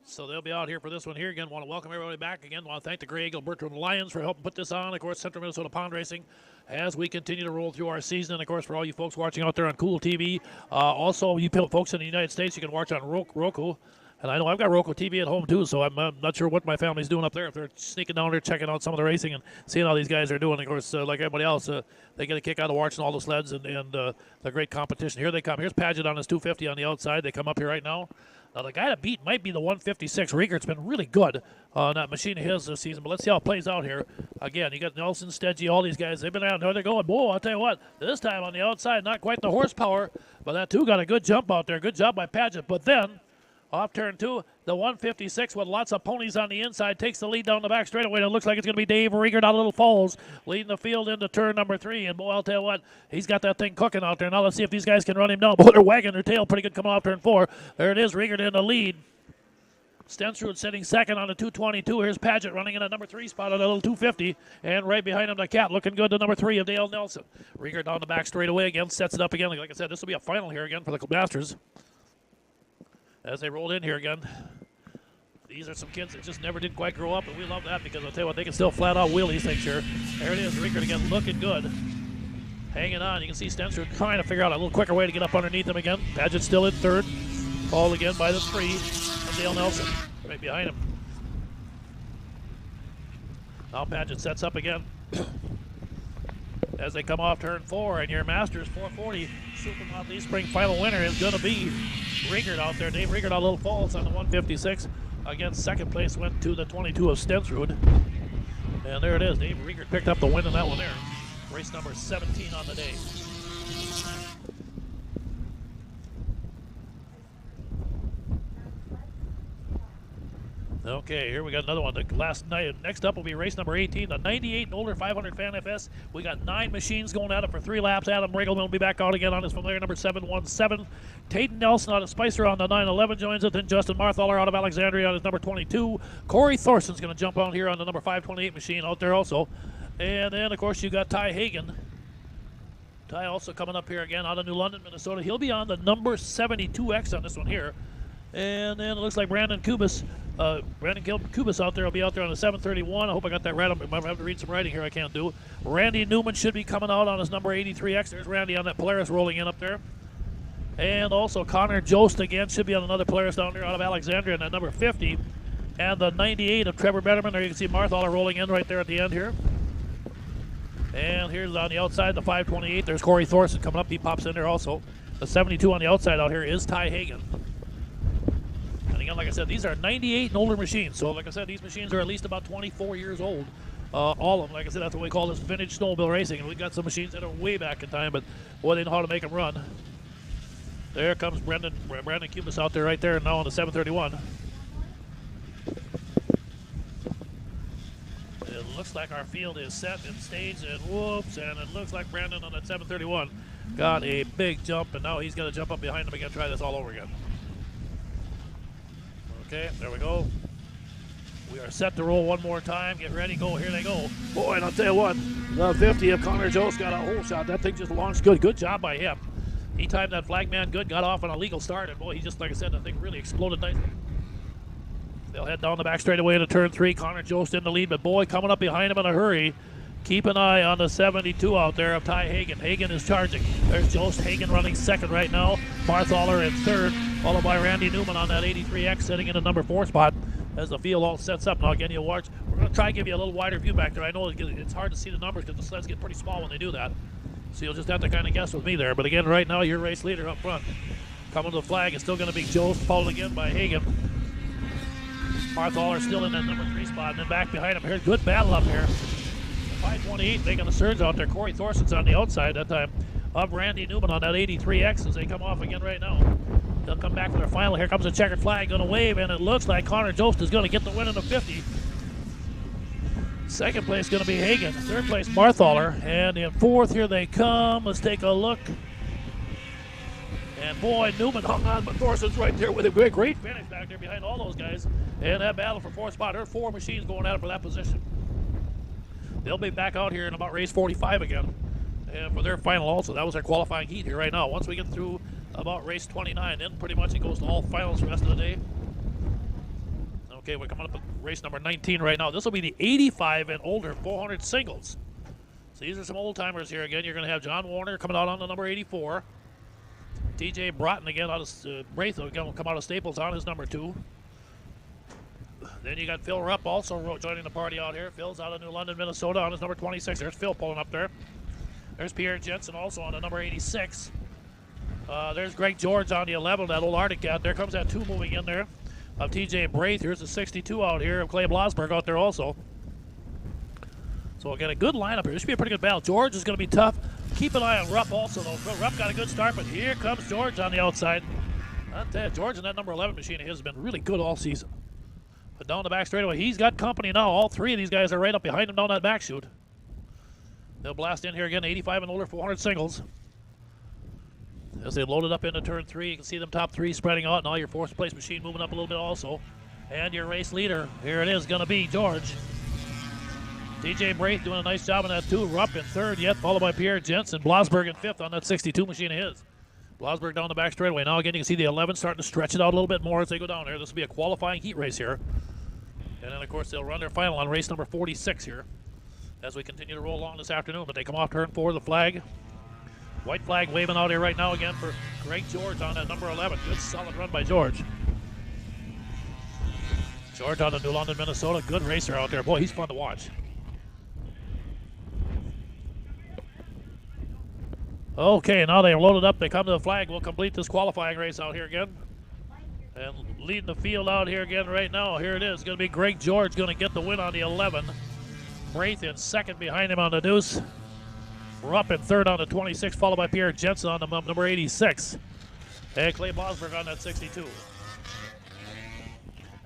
Speaker 1: So they'll be out here for this one here. Again, want to welcome everybody back. Again, want to thank the Grey Eagle Bertram Lions for helping put this on. Of course, Central Minnesota Pond Racing as we continue to roll through our season. And, of course, for all you folks watching out there on Cool TV, also you folks in the United States, you can watch on Roku. And I know I've got Roku TV at home, too, so I'm not sure what my family's doing up there. If they're sneaking down there, checking out some of the racing and seeing how these guys are doing. Of course, like everybody else, they get a kick out of watching all the sleds and the great competition. Here they come. Here's Paget on his 250 on the outside. They come up here right now. Now, the guy to beat might be the 156. Riegert's been really good on that machine of his this season, but let's see how it plays out here. Again, you got Nelson, Stedgy, all these guys. They've been out there. They're going. Whoa, I'll tell you what, this time on the outside, not quite the horsepower, but that two got a good jump out there. Good job by Paget. But then, off turn two, the 156 with lots of ponies on the inside takes the lead down the back straightaway. And it looks like it's going to be Dave Riegert out of Little Falls leading the field into turn number 3. And boy, I'll tell you what, he's got that thing cooking out there. Now let's see if these guys can run him down. Boy, they're wagging their tail pretty good coming off turn 4. There it is, Riegert in the lead. Stensrud sitting second on the 222. Here's Paget running in at number 3 spot on a little 250. And right behind him, the Cat looking good to number 3 of Dale Nelson. Riegert down the back straightaway again, sets it up again. Like I said, this will be a final here again for the Masters. As they rolled in here again. These are some kids that just never did quite grow up, and we love that because I'll tell you what, they can still flat out wheel these things here. There it is, Riegert again looking good. Hanging on. You can see Stensrud trying to figure out a little quicker way to get up underneath him again. Paget still in third. Followed again by the 3 of Dale Nelson right behind him. Now Paget sets up again as they come off turn 4, and your Masters 440 Super Motley Spring final winner is going to be Riegert out there. Dave Riegert out of Little Falls on the 156. Again, second place went to the 22 of Stensrud. And there it is. Dave Riegert picked up the win in that one there. Race number 17 on the day. Okay, here we got another one. The last night. Next up will be race number 18, the 98 and older 500 Fan FS. We got 9 machines going at it for 3 laps. Adam Riggleman will be back out again on his familiar number 717. Tayden Nelson out of Spicer on the 911 joins it. Then Justin Marthaler out of Alexandria on his number 22. Corey Thorson's going to jump on here on the number 528 machine out there also. And then, of course, you got Ty Hagen. Ty also coming up here again out of New London, Minnesota. He'll be on the number 72X on this one here. And then it looks like Brandon Kubis out there will be out there on the 731. I hope I got that right. I might have to read some writing here I can't do. Randy Newman should be coming out on his number 83X. There's Randy on that Polaris rolling in up there. And also Connor Jost again should be on another Polaris down there out of Alexandria in that number 50. And the 98 of Trevor Betterman. There you can see Marthaler rolling in right there at the end here. And here's on the outside, the 528. There's Corey Thorson coming up. He pops in there also. The 72 on the outside out here is Ty Hagen. And again, like I said, these are 98 and older machines. So like I said, these machines are at least about 24 years old. All of them. Like I said, that's what we call this vintage snowmobile racing. And we've got some machines that are way back in time, but boy, they know how to make them run. There comes Brandon Kubis out there right there now on the 731. It looks like our field is set and staged, and whoops, and it looks like Brandon on that 731 got a big jump, and now he's going to jump up behind him again, try this all over again. Okay, there we go. We are set to roll one more time. Get ready, go. Here they go. Boy, and I'll tell you what, the 50 of Connor Jost got a hole shot. That thing just launched good. Good job by him. He timed that flag man good, got off on a legal start, and boy, he just, like I said, that thing really exploded nicely. They'll head down the back straightaway into turn 3. Connor Jost in the lead, but boy, coming up behind him in a hurry. Keep an eye on the 72 out there of Ty Hagen. Hagen is charging. There's Jost. Hagen running second right now. Marthaler in third, followed by Randy Newman on that 83X sitting in the number 4 spot as the field all sets up. Now again, you'll watch. We're going to try to give you a little wider view back there. I know it's hard to see the numbers because the sleds get pretty small when they do that. So you'll just have to kind of guess with me there. But again, right now, your race leader up front. Coming to the flag is still going to be Jost, followed again by Hagen. Marthaler still in that number 3 spot, and then back behind him here. Good battle up here. 528 making a surge out there. Corey Thorson's on the outside that time of Randy Newman on that 83X as they come off again right now. They'll come back for their final. Here comes the checkered flag, going to wave, and it looks like Connor Jost is going to get the win in the 50. Second place going to be Hagen. Third place Marthaler, and in fourth here they come. Let's take a look. And boy, Newman hung on, but Thorson's right there with a great finish back there behind all those guys. And that battle for 4th spot. There are 4 machines going at it for that position. They'll be back out here in about race 45 again. And for their final also. That was their qualifying heat here right now. Once we get through about race 29, then pretty much it goes to all finals for the rest of the day. Okay, we're coming up with race number 19 right now. This will be the 85 and older 400 singles. So these are some old timers here again. You're going to have John Warner coming out on the number 84. TJ Broughton again out of Braith will come out of Staples on his number 2. Then you got Phil Rupp also joining the party out here. Phil's out of New London, Minnesota on his number 26. There's Phil pulling up there. There's Pierre Jensen also on the number 86. There's Greg George on the 11, that old Arctic cat. There comes that 2 moving in there of TJ Braith. Here's the 62 out here of Clay Blosberg out there also. So we'll get a good lineup here. This should be a pretty good battle. George is going to be tough. Keep an eye on Rupp also, though. Rupp got a good start, but here comes George on the outside. George and that number 11 machine of his has been really good all season. But down the back straightaway, he's got company now. All 3 of these guys are right up behind him down that back chute. They'll blast in here again, 85 and older 400 singles. As they load it up into turn 3, you can see them top 3 spreading out, and all your 4th place machine moving up a little bit also. And your race leader, here it is, going to be George. TJ Braith doing a nice job on that 2. Rupp in 3rd yet, followed by Pierre Jensen. Blosberg in 5th on that 62 machine of his. Blosberg down the back straightaway. Now again, you can see the 11 starting to stretch it out a little bit more as they go down there. This will be a qualifying heat race here. And then, of course, they'll run their final on race number 46 here as we continue to roll along this afternoon. But they come off turn 4, the flag. White flag waving out here right now again for Greg George on that number 11. Good solid run by George. George out of New London, Minnesota. Good racer out there. Boy, he's fun to watch. Okay, now they're loaded up. They come to the flag. We'll complete this qualifying race out here again. And leading the field out here again right now. Here it is. Going to be Greg George going to get the win on the 11. Braith in 2nd behind him on the deuce. Rupp in 3rd on the 26, followed by Pierre Jensen on the number 86. And Clay Blosberg on that 62.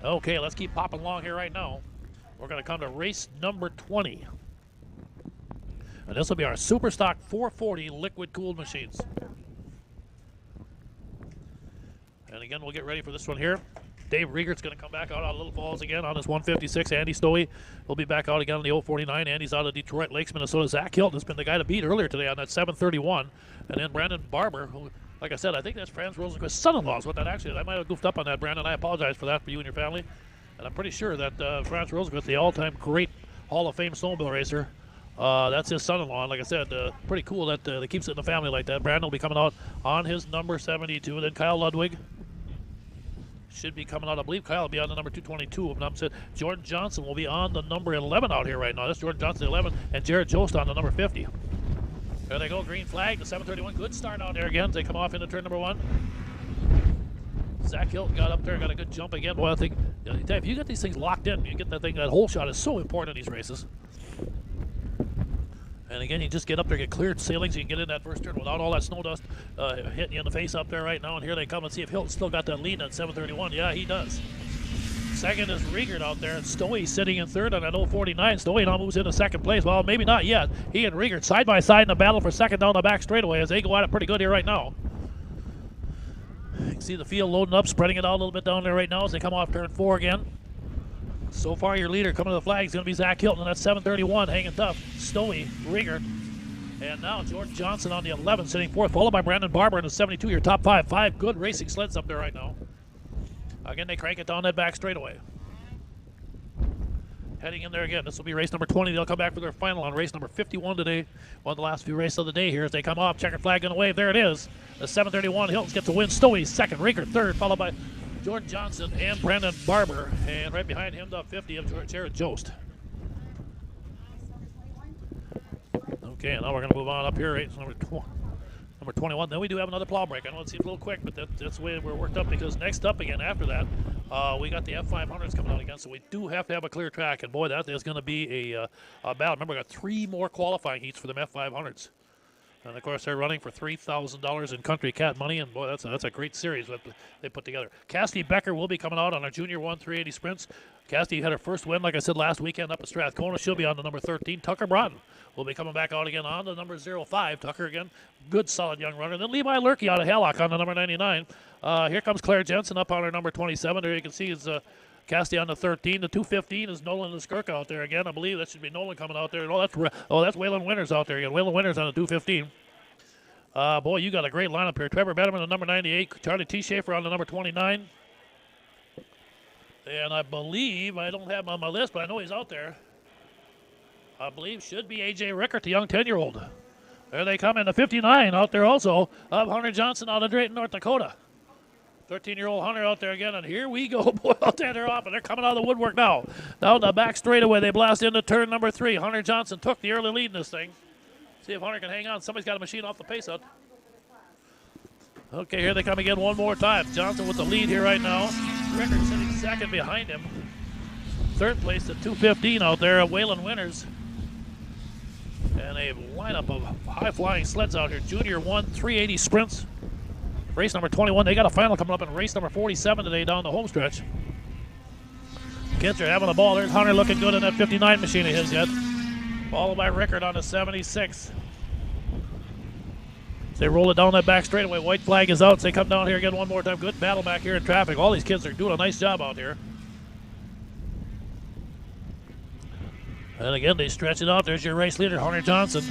Speaker 1: Okay, let's keep popping along here right now. We're going to come to race number 20. And this will be our Super Stock 440 liquid-cooled machines. And again, we'll get ready for this one here. Dave Riegert's going to come back out of Little Falls again on his 156. Andy Stowey will be back out again on the 049. Andy's out of Detroit Lakes, Minnesota. Zach Hilton has been the guy to beat earlier today on that 731. And then Brandon Barber, who, like I said, I think that's Franz Rosenquist's son-in-law is what that actually is. I might have goofed up on that, Brandon. I apologize for that for you and your family. And I'm pretty sure that Franz Rosenquist, the all-time great Hall of Fame snowmobile racer, that's his son-in-law. And like I said, pretty cool that they keep it in the family like that. Brandon will be coming out on his number 72. And then Kyle Ludwig should be coming out. I believe Kyle will be on the number 222. If I'm not mistaken. Jordan Johnson will be on the number 11 out here right now. That's Jordan Johnson, 11, and Jared Jost on the number 50. There they go, green flag, the 731. Good start out there again as they come off into turn number 1. Zach Hilton got up there, got a good jump again. Boy, I think if you get these things locked in, you get that thing, that hole shot is so important in these races. And again, you just get up there, get cleared sailing, so you can get in that first turn without all that snow dust hitting you in the face up there right now. And here they come. Let's see if Hilton still got that lead at 731. Yeah, he does. 2nd is Riegert out there. And Stowey sitting in 3rd on that 049. Stowey now moves into 2nd place. Well, maybe not yet. He and Riegert side by side in the battle for 2nd down the back straightaway as they go at it pretty good here right now. You can see the field loading up, spreading it out a little bit down there right now as they come off turn 4 again. So far, your leader coming to the flag is going to be Zach Hilton. That's 731, hanging tough. Stowey, Riegert, and now Jordan Johnson on the 11, sitting 4th, followed by Brandon Barber in the 72. Your top 5. 5 good racing sleds up there right now. Again, they crank it down that back straightaway. Heading in there again. This will be race number 20. They'll come back for their final on race number 51 today. One of the last few races of the day here as they come off. Checkered flag going to wave. There it is. The 731. Hilton gets the win. Stowey 2nd. Riegert 3rd, followed by Jordan Johnson and Brandon Barber, and right behind him, the 50 of Jared Jost. Okay, now we're going to move on up here. Race number 21. Then we do have another plow break. I know it seems a little quick, but that's the way we're worked up because next up again after that, we got the F500s coming out again, so we do have to have a clear track, and boy, that is going to be a battle. Remember, we got 3 more qualifying heats for them F500s. And, of course, they're running for $3,000 in Country Cat money, and, boy, that's a great series that they put together. Cassidy Becker will be coming out on our Junior 1 380 sprints. Cassidy had her first win, like I said, last weekend up at Strathcona. She'll be on the number 13. Tucker Broughton will be coming back out again on the number 05. Tucker, again, good, solid young runner. Then Levi Lurkey out of Hallock on the number 99. Here comes Claire Jensen up on her number 27. There you can see is Cassidy on the 13. The 215 is Nolan Skirka out there again. I believe that should be Nolan coming out there. That's Waylon Winters out there again. Waylon Winters on the 215. Boy, you got a great lineup here. Trevor Betterman, the number 98. Charlie T. Schaefer on the number 29. And I believe, I don't have him on my list, but I know he's out there. I believe should be A.J. Rickert, the young 10-year-old. There they come in the 59 out there also of Hunter Johnson out of Drayton, North Dakota. 13-year-old Hunter out there again, and here we go. Boy, out there they're off, and they're coming out of the woodwork now. Down the back straightaway, they blast into turn number 3. Hunter Johnson took the early lead in this thing. See if Hunter can hang on. Somebody's got a machine off the pace out. Okay, here they come again one more time. Johnson with the lead here right now. Rickert sitting second behind him. Third place at 2:15 out there, Waylon Winters. And a lineup of high-flying sleds out here. Junior 1, 380 sprints. Race number 21. They got a final coming up in race number 47 today down the home stretch. Kids are having the ball. There's Hunter looking good in that 59 machine of his yet. Followed by Rickert on the 76. They roll it down that back straightaway. White flag is out. So they come down here again one more time. Good battle back here in traffic. All these kids are doing a nice job out here. And again, they stretch it out. There's your race leader, Hunter Johnson,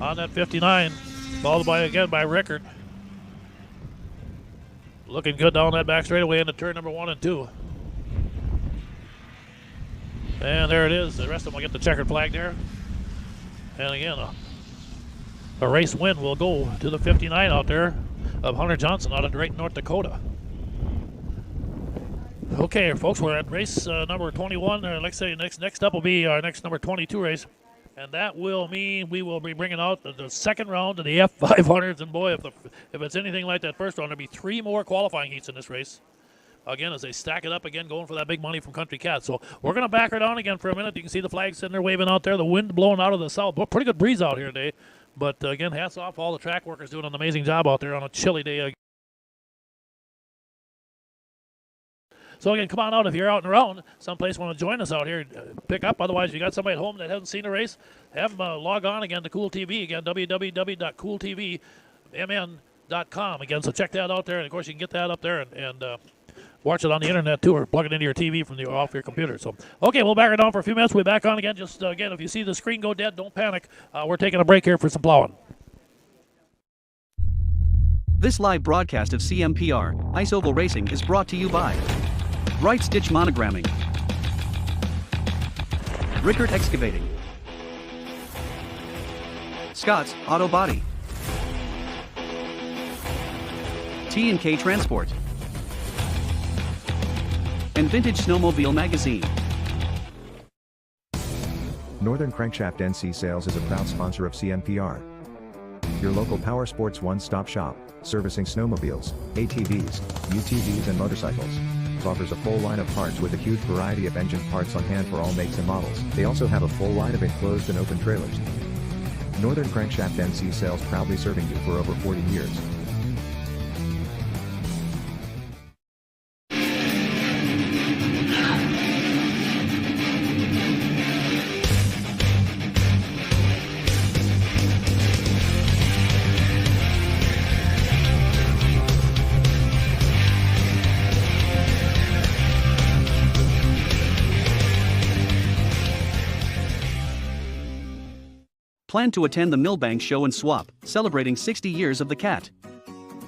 Speaker 1: on that 59. Followed by, again, by Rickert. Looking good down that back straightaway into turn number 1 and 2. And there it is. The rest of them will get the checkered flag there. And again, a race win will go to the 59 out there of Hunter Johnson out of Drayton, North Dakota. Okay, folks, we're at race number 21. Like I say, next up will be our next number 22 race. And that will mean we will be bringing out the second round of the F500s. And boy, if it's anything like that first round, there'll be 3 more qualifying heats in this race. Again, as they stack it up again, going for that big money from Country Cat. So we're going to back her down again for a minute. You can see the flag sitting there waving out there. The wind blowing out of the south. Pretty good breeze out here today. But again, hats off to all the track workers doing an amazing job out there on a chilly day. So again, come on out if you're out and around. Someplace want to join us out here, pick up. Otherwise, if you got somebody at home that hasn't seen a race, have them log on again to Cool TV. Again, www.cooltvmn.com. Again, so check that out there. And of course, you can get that up there and watch it on the internet too, or plug it into your TV from off your computer. So, okay, we'll back it down for a few minutes. We'll be back on again. Just again, if you see the screen go dead, don't panic. We're taking a break here for some plowing.
Speaker 2: This live broadcast of CMPR, Ice Oval Racing is brought to you by Bright Stitch Monogramming, Rickert Excavating, Scott's Auto Body, T&K Transport, and Vintage Snowmobile Magazine.
Speaker 3: Northern Crankshaft NC Sales is a proud sponsor of CMPR. Your local power sports one-stop shop, servicing snowmobiles, ATVs, UTVs and motorcycles. Offers a full line of parts with a huge variety of engine parts on hand for all makes and models. They also have a full line of enclosed and open trailers. Northern Crankshaft NC Sales, proudly serving you for over 40 years.
Speaker 2: Plan to attend the Millbank Show and Swap, celebrating 60 years of the Cat.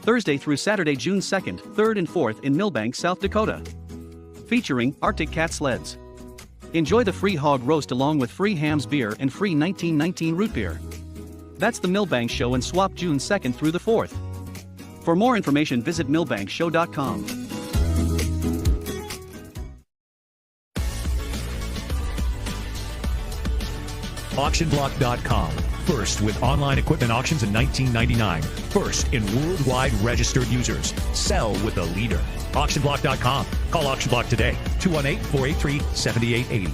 Speaker 2: Thursday through Saturday, June 2nd, 3rd and 4th in Millbank, South Dakota. Featuring Arctic Cat sleds. Enjoy the free hog roast along with free hams beer and free 1919 root beer. That's the Millbank Show and Swap, June 2nd through the 4th. For more information, visit millbankshow.com.
Speaker 4: AuctionBlock.com. First with online equipment auctions in 1999. First in worldwide registered users. Sell with a leader. AuctionBlock.com. Call AuctionBlock today. 218-483-7880.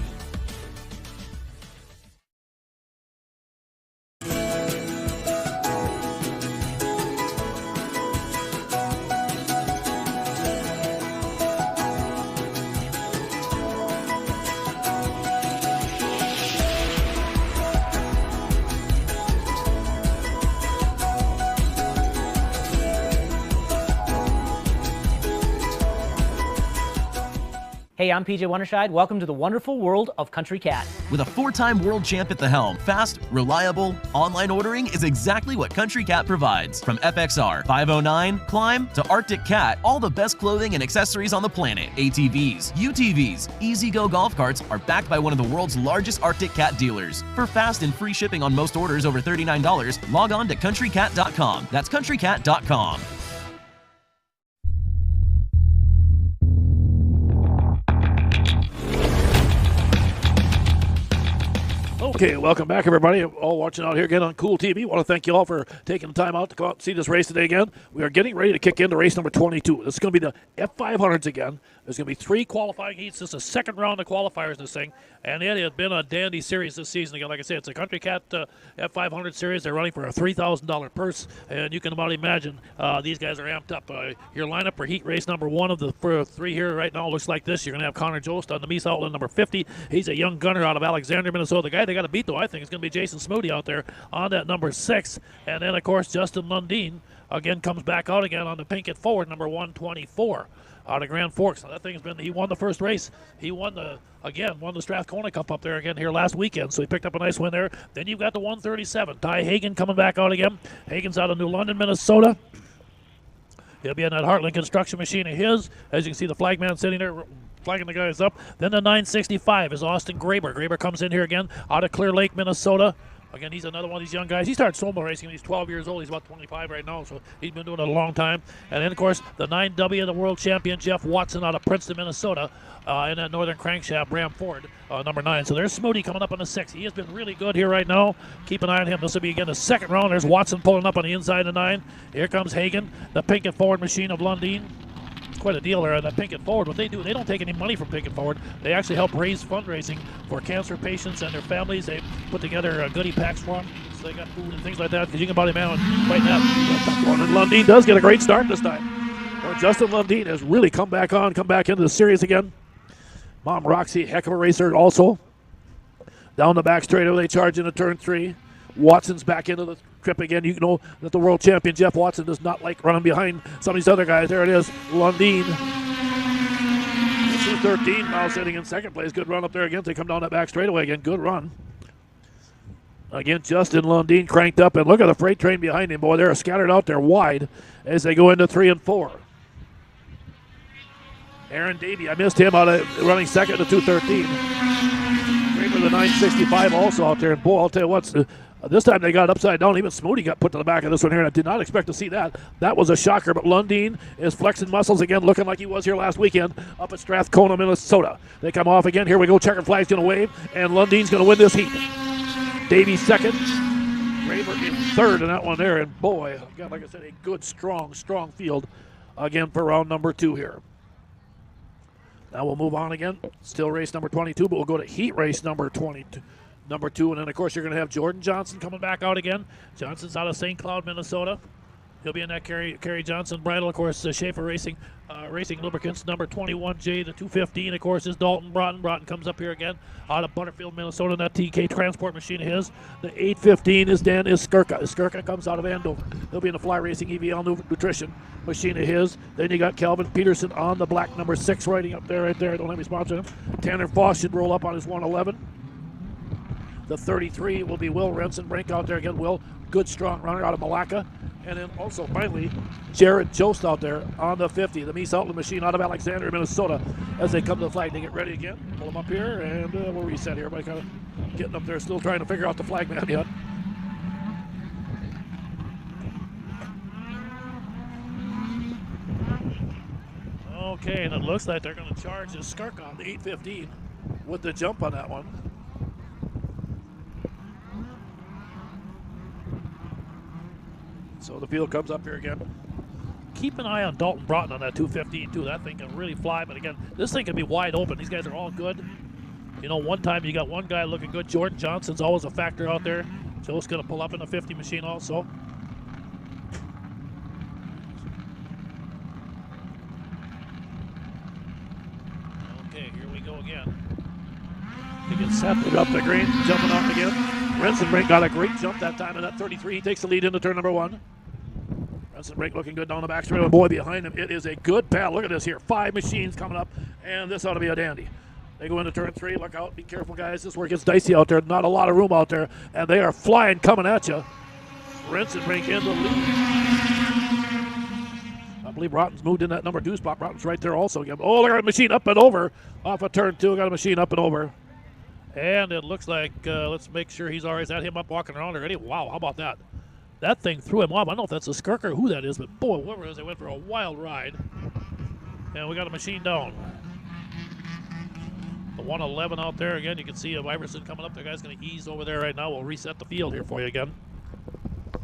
Speaker 5: Hey, I'm PJ Wonderscheid. Welcome to the wonderful world of Country Cat.
Speaker 6: With a 4-time world champ at the helm, fast, reliable, online ordering is exactly what Country Cat provides. From FXR, 509, Climb, to Arctic Cat, all the best clothing and accessories on the planet. ATVs, UTVs, Easy-Go golf carts are backed by one of the world's largest Arctic Cat dealers. For fast and free shipping on most orders over $39, log on to countrycat.com. That's countrycat.com.
Speaker 1: Okay, welcome back, everybody. All watching out here again on Cool TV. I want to thank you all for taking the time out to go out and see this race today again. We are getting ready to kick into race number 22. This is going to be the F500s again. There's going to be 3 qualifying heats. This is the second round of qualifiers in this thing. And it has been a dandy series this season. Again, like I said, it's a Country Cat F500 series. They're running for a $3,000 purse. And you can about imagine these guys are amped up. Your lineup for heat race number 1 of the 3 here right now looks like this. You're going to have Connor Jost on the Mies Outland number 50. He's a young gunner out of Alexander, Minnesota. The guy they got to beat, though, I think, is going to be Jason Smoody out there on that number 6. And then, of course, Justin Lundeen again comes back out again on the Pinkett Forward, number 124. Out of Grand Forks. Now, that thing's been, he won the first race. He won the Strathcona Cup up there again here last weekend, so he picked up a nice win there. Then you've got the 137. Ty Hagen coming back out again. Hagen's out of New London, Minnesota. He'll be in that Heartland construction machine of his. As you can see, the flagman sitting there flagging the guys up. Then the 965 is Austin Graber. Graber comes in here again out of Clear Lake, Minnesota. Again, he's another one of these young guys. He started snowmobile racing when he's 12 years old. He's about 25 right now, so he's been doing it a long time. And then, of course, the 9W, the world champion, Jeff Watson out of Princeton, Minnesota, in that northern crankshaft, Bram Ford, number 9. So there's Smoody coming up on the 6. He has been really good here right now. Keep an eye on him. This will be, again, the second round. There's Watson pulling up on the inside of 9. Here comes Hagen, the Pinkett Forward machine of Lundeen. Quite a deal there, that Pinkett Forward. What they do, they don't take any money from Pinkett Forward. They actually help raise fundraising for cancer patients and their families. They put together goodie packs for them, so they got food and things like that, because you can about imagine right now. And Lundeen does get a great start this time. Well, Justin Lundeen has really come back into the series again. Mom Roxy, heck of a racer also. Down the back straightaway, they charge into turn 3. Watson's back into the trip again. You know that the world champion Jeff Watson does not like running behind some of these other guys. There it is, Lundeen. 213 now sitting in second place. Good run up there again. They come down that back straightaway again. Good run. Again, Justin Lundeen cranked up, and look at the freight train behind him. Boy, they're scattered out there wide as they go into 3 and 4. Aaron Davey, I missed him out of running second to 213. Great for the 965 also out there. And boy, I'll tell you what, this time they got upside down. Even Smoody got put to the back of this one here, and I did not expect to see that. That was a shocker, but Lundeen is flexing muscles again, looking like he was here last weekend up at Strathcona, Minnesota. They come off again. Here we go. Checkered flag's going to wave, and Lundeen's going to win this heat. Davey second. Graber in third in that one there, and boy, again, like I said, a good, strong field again for round number 2 here. Now we'll move on again. Still race number 22, but we'll go to heat race number 22. Number 2, and then, of course, you're going to have Jordan Johnson coming back out again. Johnson's out of St. Cloud, Minnesota. He'll be in that Kerry Johnson bridle. Of course, Schaefer Racing Lubricants, number 21J, the 215, of course, is Dalton Broughton. Broughton comes up here again out of Butterfield, Minnesota, in that TK transport machine of his. The 815 is Skirka. Skirka comes out of Andover. He'll be in the Fly Racing EVL Nutrition machine of his. Then you got Calvin Peterson on the black number 6 riding up there, right there. I don't have any sponsor him. Tanner Foss should roll up on his 111. The 33 will be Will Rensenbrink out there again. Will, good strong runner out of Malacca. And then also finally Jared Jost out there on the 50, the Mies Outland machine out of Alexander, Minnesota. As they come to the flag, they get ready again. Pull them up here, and we'll reset here. Everybody kind of getting up there, still trying to figure out the flag man yet. Okay, and it looks like they're going to charge the Skirk on the 815 with the jump on that one. So the field comes up here again. Keep an eye on Dalton Broughton on that 215 too. That thing can really fly, but again, this thing can be wide open. These guys are all good. You know, one time you got one guy looking good. Jordan Johnson's always a factor out there. Joe's going to pull up in the 50 machine also. Okay, here we go again. He gets set up the green, jumping off again. Rensenbrink got a great jump that time in that 33. He takes the lead into turn number 1. Rensenbrink looking good down the back straight. Boy, behind him, it is a good battle. Look at this here. 5 machines coming up, and this ought to be a dandy. They go into turn 3. Look out. Be careful, guys. This where it gets dicey out there. Not a lot of room out there, and they are flying coming at you. Rensenbrink in the lead. I believe Broughton's moved in that number 2 spot. Broughton's right there also. Oh, look at a machine up and over off of turn 2. Got a machine up and over. And it looks like, let's make sure he's all right. Is that him up walking around already? Wow, how about that? That thing threw him off. I don't know if that's a skirker or who that is, but boy, whoever it is, they went for a wild ride. And we got a machine down. The 111 out there again. You can see Iverson coming up. The guy's going to ease over there right now. We'll reset the field here for you again.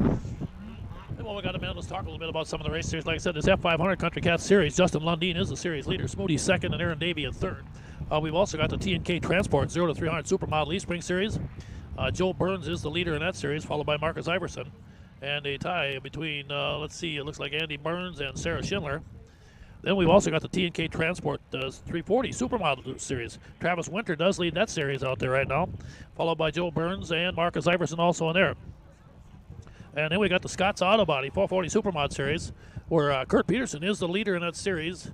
Speaker 1: And while we got a minute, let's talk a little bit about some of the race series. Like I said, this F500 Country Cat Series, Justin Lundeen is the series leader. Smoody second and Aaron Davey in third. We've also got the T&K Transport 0 to 300 Supermodel East Spring Series. Joe Burns is the leader in that series, followed by Marcus Iverson. And a tie between, let's see, it looks like Andy Burns and Sarah Schindler. Then we've also got the T&K Transport 340 Supermodel Series. Travis Winter does lead that series out there right now, followed by Joe Burns and Marcus Iverson also in there. And then we got the Scott's Auto Body 440 Supermod Series, where Kurt Peterson is the leader in that series.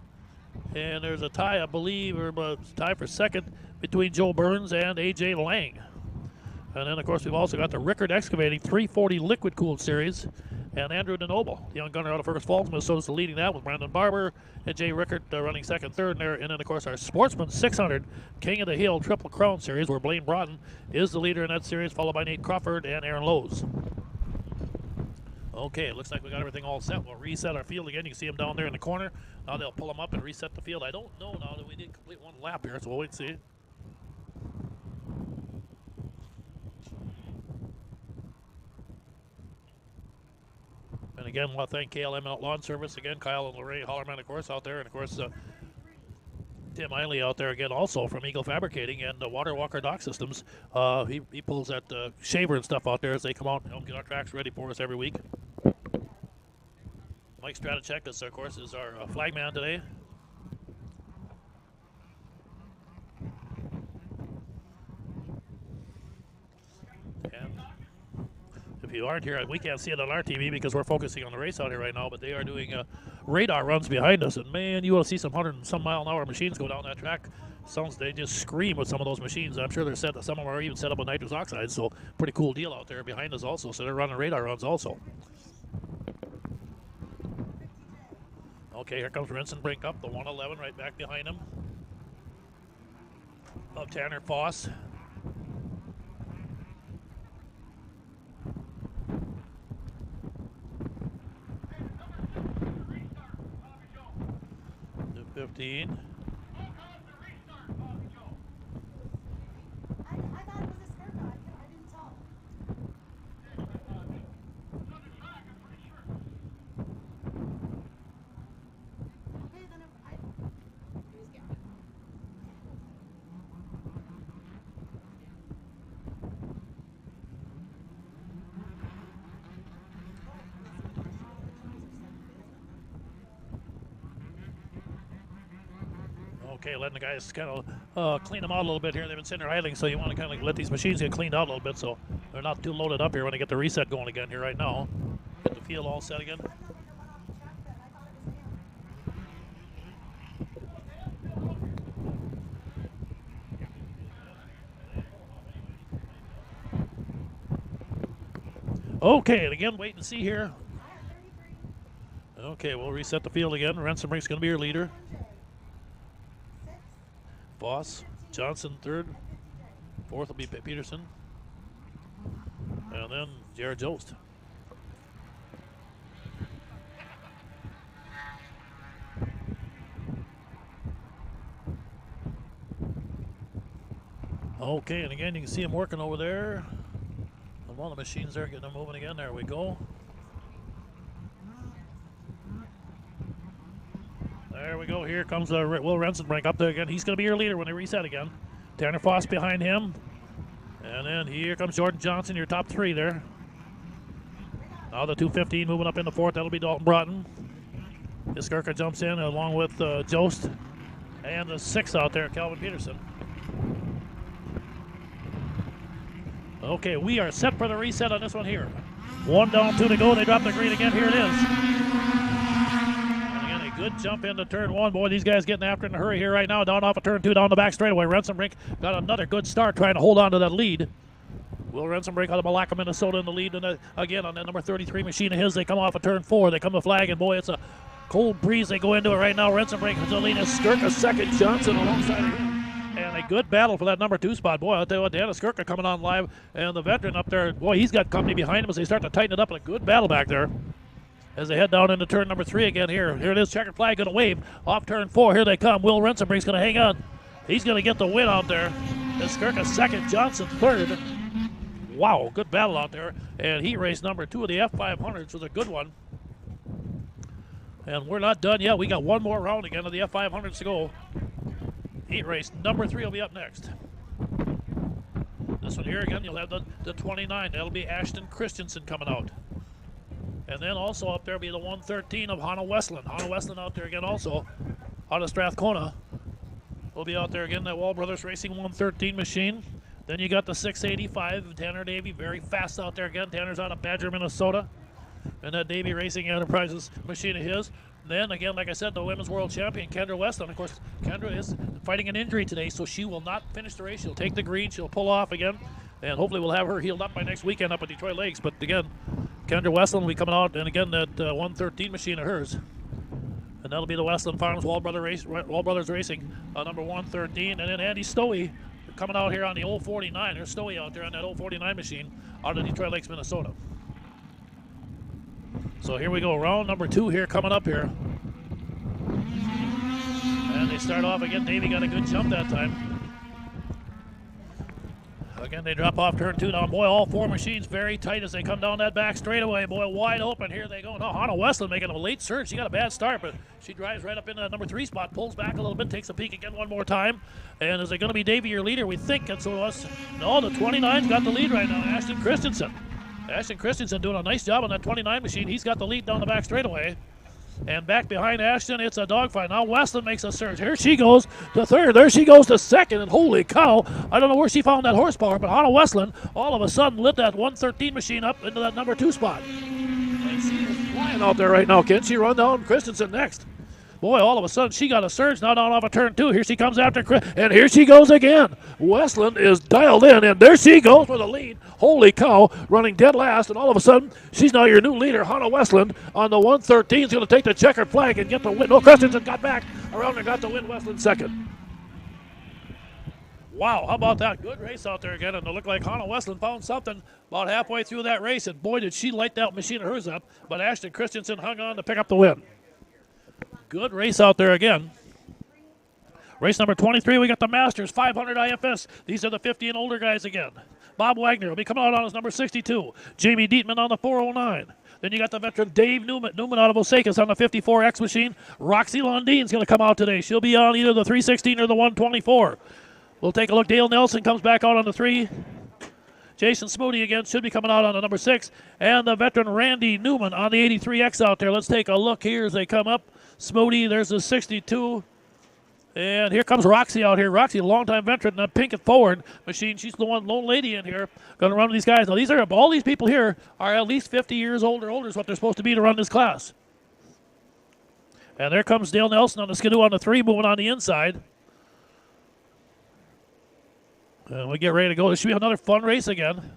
Speaker 1: And there's a tie, I believe, or a tie for second between Joe Burns and A.J. Lang. And then, of course, we've also got the Rickard Excavating 340 Liquid Cooled Series. And Andrew DeNoble, the young gunner out of Fergus Falls, Minnesota, is leading that with Brandon Barber and Jay Rickard running second, third there. And then, of course, our Sportsman 600 King of the Hill Triple Crown Series, where Blaine Broughton is the leader in that series, followed by Nate Crawford and Aaron Lowe's. Okay, it looks like we got everything all set. We'll reset our field again. You can see them down there in the corner. Now they'll pull them up and reset the field. I don't know now that we did complete one lap here, so we'll wait and see. And again, I want to thank KLM Out Lawn Service again, Kyle and Lorraine Hollerman, of course, out there, and of course Tim Eiley out there again, also from Eagle Fabricating and Water Walker Dock Systems. He pulls that shaver and stuff out there as they come out and help get our tracks ready for us every week. Mike Stratachek, this of course is our flagman today. And if you aren't here, we can't see it on our TV because we're focusing on the race out here right now, but they are doing radar runs behind us, and man, you will see some 100 and some mile an hour machines go down that track. Sounds they just scream with some of those machines. I'm sure they're some of them are even set up with nitrous oxide, so pretty cool deal out there behind us also. So they're running radar runs also. Okay, here comes Rensenbrink up, the 111 right back behind him. Of Tanner Foss. The 15. Okay, letting the guys kind of clean them out a little bit here. They've been sitting there idling, so you want to kind of let these machines get cleaned out a little bit so they're not too loaded up here when they get the reset going again here right now. Get the field all set again. Okay, and again, wait and see here. Okay, we'll reset the field again. Rensenbrink's going to be your leader. Voss, Johnson third. Fourth will be Peterson. And then Jared Jost. Okay, and again, you can see him working over there. And one of the machines there, getting them moving again. There we go. There we go. Here comes Will Rensenbrink up there again. He's going to be your leader when they reset again. Tanner Foss behind him. And then here comes Jordan Johnson, your top three there. Now the 215 moving up in the fourth. That'll be Dalton Broughton. Iskirka jumps in along with Jost. And the 6 out there, Calvin Peterson. Okay, we are set for the reset on this one here. 1 down, 2 to go. They drop the green again. Here it is. Good jump into turn one. Boy, these guys getting after in a hurry here right now. Down off of turn two, down the back straightaway. Rensenbrink got another good start trying to hold on to that lead. Will Rensenbrink out of Malacca, Minnesota in the lead. And again, on that number 33 machine of his, they come off of turn four. They come to flag, and boy, it's a cold breeze. They go into it right now. Rensenbrink has the lead. Skirka second. Johnson alongside of him. And a good battle for that number two spot. Boy, I'll tell you what, Dana Skirka coming on live. And the veteran up there, boy, he's got company behind him as they start to tighten it up. And a good battle back there as they head down into turn number three again here. Here it is, checkered flag going to wave. Off turn four, here they come. Will Rensenbrink's going to hang on. He's going to get the win out there. And Skirka second, Johnson third. Wow, good battle out there. And heat race number two of the F500s was a good one. And we're not done yet. We got one more round again of the F500s to go. Heat race number three will be up next. This one here again, you'll have the 29. That'll be Ashton Christensen coming out. And then also up there will be the 113 of Hannah Westland. Hannah Westland out there again also. Out of Strathcona. Will be out there again, that Wall Brothers Racing 113 machine. Then you got the 685, Tanner Davey, very fast out there again. Tanner's out of Badger, Minnesota. And that Davey Racing Enterprises machine of his. Then again, like I said, the women's world champion, Kendra Westland. Of course, Kendra is fighting an injury today, so she will not finish the race. She'll take the green, she'll pull off again. And hopefully we'll have her healed up by next weekend up at Detroit Lakes. But again, Kendra Westland will be coming out, and again, that 113 machine of hers. And that'll be the Westland Farms Wall Brothers Racing, number 113. And then Andy Stowey coming out here on the old 49. There's Stowey out there on that old 49 machine out of Detroit Lakes, Minnesota. So here we go, round number two here coming up here. And they start off again. Davey got a good jump that time. Again, they drop off turn two. Now, boy, all four machines very tight as they come down that back straightaway. Boy, wide open. Here they go. Now, Hannah Westland making a late surge. She got a bad start, but she drives right up into that number three spot, pulls back a little bit, takes a peek again one more time. And is it going to be Davey, your leader? We think it's us. No, the 29's got the lead right now, Ashton Christensen. Ashton Christensen doing a nice job on that 29 machine. He's got the lead down the back straightaway. And back behind Ashton, it's a dogfight. Now Westland makes a surge. Here she goes to third. There she goes to second. And holy cow, I don't know where she found that horsepower, but Hannah Westland all of a sudden lit that 113 machine up into that number two spot. And she is flying out there right now. Can she run down Christensen next? Boy, all of a sudden, she got a surge now down off of turn two. Here she comes after Chris, and here she goes again. Westland is dialed in, and there she goes for the lead. Holy cow, running dead last, and all of a sudden, she's now your new leader, Hannah Westland, on the 113. Is going to take the checkered flag and get the win. No, Christensen got back around and got the win. Westland second. Wow, how about that? Good race out there again, and it looked like Hannah Westland found something about halfway through that race, and boy, did she light that machine of hers up, but Ashton Christensen hung on to pick up the win. Good race out there again. Race number 23, we got the Masters 500 IFS. These are the 50 and older guys again. Bob Wagner will be coming out on his number 62. Jamie Dietman on the 409. Then you got the veteran Dave Newman out of Osakis on the 54X machine. Roxy Londine's going to come out today. She'll be on either the 316 or the 124. We'll take a look. Dale Nelson comes back out on the 3. Jason Smoody again should be coming out on the number 6. And the veteran Randy Newman on the 83X out there. Let's take a look here as they come up. Smoody, there's the 62. And here comes Roxy out here. Roxy, a longtime veteran, the pink and forward machine. She's the lone lady in here going to run with these guys. Now, all these people here are at least 50 years old or older is what they're supposed to be to run this class. And there comes Dale Nelson on the Skidoo on the 3, moving on the inside. And we get ready to go. This should be another fun race again.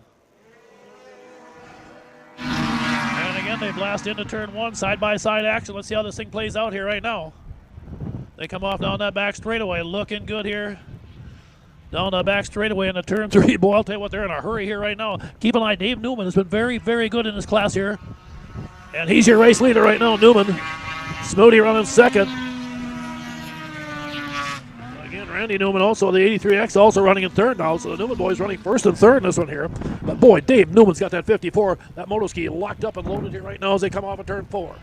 Speaker 1: And again, they blast into turn 1, side-by-side action. Let's see how this thing plays out here right now. They come off down that back straightaway. Looking good here. Down the back straightaway into turn 3. Boy, I'll tell you what, they're in a hurry here right now. Keep an eye. Dave Newman has been very, very good in this class here. And he's your race leader right now, Newman. Smoody running second. Again, Randy Newman also, the 83X, also running in third now. So the Newman boys running first and third in this one here. But boy, Dave Newman's got that 54. That motoski locked up and loaded here right now as they come off of turn 4.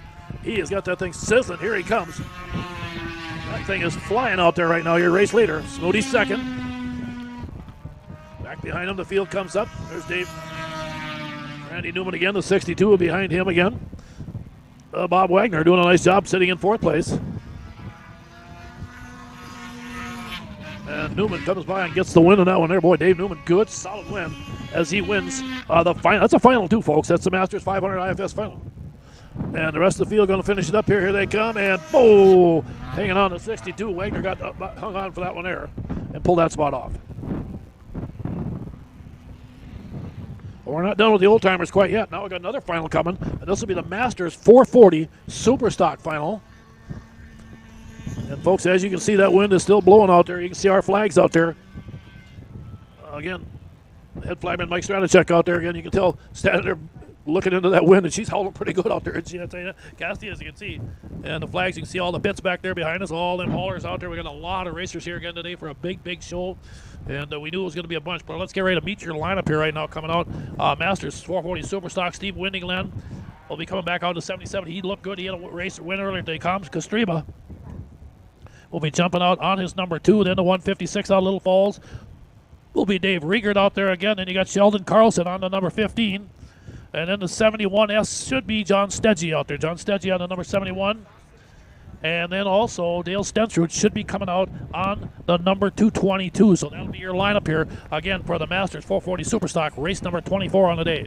Speaker 1: He has got that thing sizzling. Here he comes. That thing is flying out there right now. Your race leader. Smoody second. Back behind him, the field comes up. There's Dave. Randy Newman again, the 62 behind him again. Bob Wagner doing a nice job sitting in 4th place. And Newman comes by and gets the win on that one there. Boy, Dave Newman, good, solid win as he wins the final. That's a final too, folks. That's the Masters 500 IFS final. And the rest of the field going to finish it up here. Here they come, and oh, hanging on to 62. Wagner got hung on for that one there and pulled that spot off. Well, we're not done with the old timers quite yet. Now we got another final coming, and this will be the Masters 440 Super Stock final. And folks, as you can see, that wind is still blowing out there. You can see our flags out there. Again, head flagman Mike Stratachek out there. Again, you can tell standing there looking into that wind, and she's hauling pretty good out there. And she, I tell you, Casty, as you can see, and the flags, you can see all the bits back there behind us, all them haulers out there. We got a lot of racers here again today for a big, big show, and we knew it was going to be a bunch. But let's get ready to meet your lineup here right now. Coming out, Masters 440 Superstock, Steve Windingland will be coming back out to 77. He looked good. He had a race win earlier today. Comes Kostreba will be jumping out on his number 2. Then the 156 out of Little Falls will be Dave Riegert out there again. And you got Sheldon Carlson on the number 15. And then the 71S should be John Steggy out there. John Steggy on the number 71. And then also Dale Stenstrud should be coming out on the number 222. So that'll be your lineup here again for the Masters 440 Superstock, race number 24 on the day.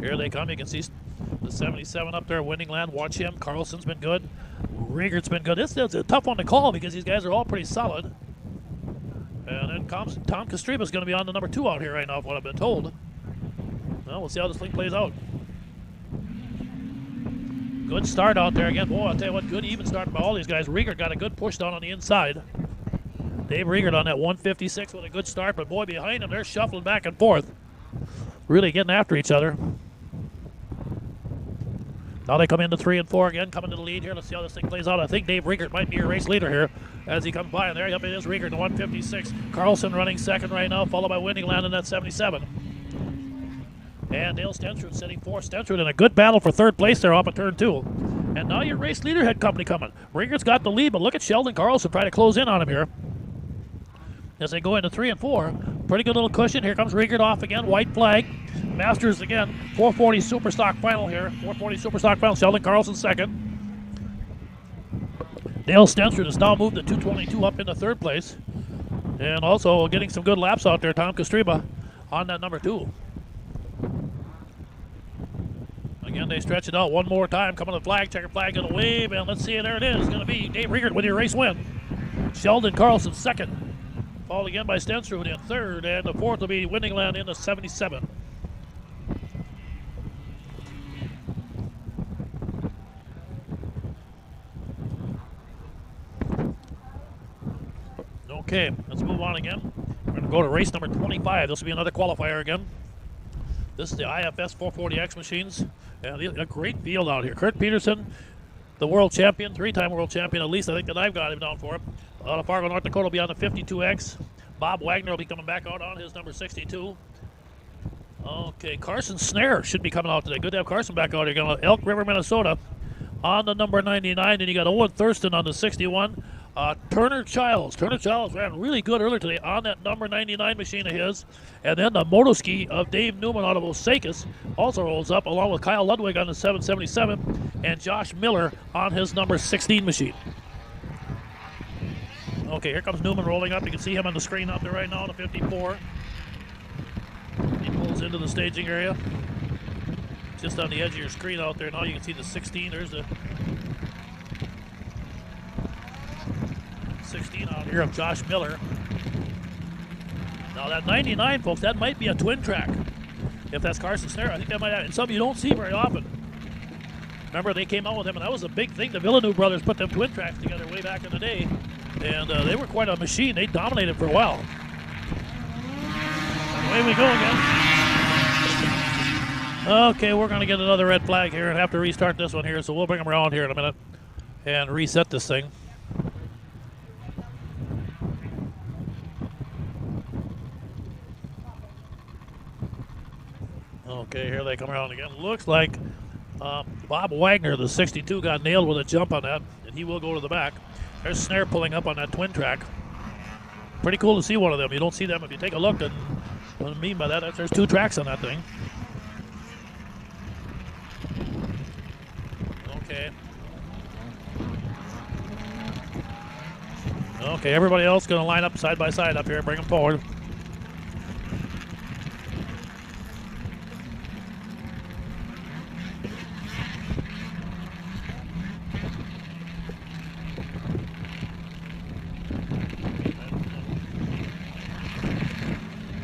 Speaker 1: Here they come. You can see the 77 up there, Windingland. Watch him. Carlson's been good. Riegert's been good. This is a tough one to call because these guys are all pretty solid. And then comes Tom Kostreba is going to be on the number 2 out here right now, what I've been told. Well, we'll see how this thing plays out. Good start out there again. Boy, I'll tell you what, good even start by all these guys. Riegert got a good push down on the inside. Dave Riegert on that 156 with a good start, but boy, behind him, they're shuffling back and forth. Really getting after each other. Now they come into 3 and 4 again, coming to the lead here. Let's see how this thing plays out. I think Dave Riegert might be your race leader here as he comes by. And there it is, Riegert, the 156. Carlson running second right now, followed by Windingland in that 77. And Dale Stenstrud sitting 4th. Stenstrud in a good battle for 3rd place there off of turn 2. And now your race leader head company coming. Riegert's got the lead, but look at Sheldon Carlson trying to close in on him here as they go into 3 and 4. Pretty good little cushion. Here comes Riegert off again. White flag. Masters again. 440 Superstock final here. 440 Superstock final. Sheldon Carlson second. Dale Stenstrud has now moved to 222 up into 3rd place. And also getting some good laps out there. Tom Kostreba on that number 2. Again, they stretch it out one more time. Coming to the flag. Checker flag going to wave. And let's see. There it is. It's going to be Dave Riegert with your race win. Sheldon Carlson second. Followed again by Stenstrud in 3rd, and the 4th will be Windingland in the 77. Okay, let's move on again. We're going to go to race number 25. This will be another qualifier again. This is the IFS 440X machines. And a great field out here. Kurt Peterson, the world champion, 3-time world champion, at least I think that I've got him down for. Out of Fargo, North Dakota will be on the 52X. Bob Wagner will be coming back out on his number 62. Okay, Carson Snare should be coming out today. Good to have Carson back out here. Going to Elk River, Minnesota on the number 99. And you got Owen Thurston on the 61. Turner Childs ran really good earlier today on that number 99 machine of his. And then the motoski of Dave Newman out of Osakis also rolls up, along with Kyle Ludwig on the 777 and Josh Miller on his number 16 machine. Okay, here comes Newman rolling up. You can see him on the screen out there right now on the 54. He pulls into the staging area. Just on the edge of your screen out there now, you can see the 16. There's the 16 out here of Josh Miller. Now that 99, folks, that might be a twin track. If that's Carson Snare, I think that might have, and something you don't see very often. Remember, they came out with him, and that was a big thing. The Villeneuve brothers put them twin tracks together way back in the day, and they were quite a machine. They dominated for a while. Away we go again. Okay, we're going to get another red flag here and have to restart this one here, so we'll bring them around here in a minute and reset this thing. Okay, here they come around again. Looks like Bob Wagner, the 62, got nailed with a jump on that, and he will go to the back. There's Snare pulling up on that twin track. Pretty cool to see one of them. You don't see them if you take a look. And what I mean by that, there's 2 tracks on that thing. Okay. Okay, everybody else going to line up side by side up here and bring them forward.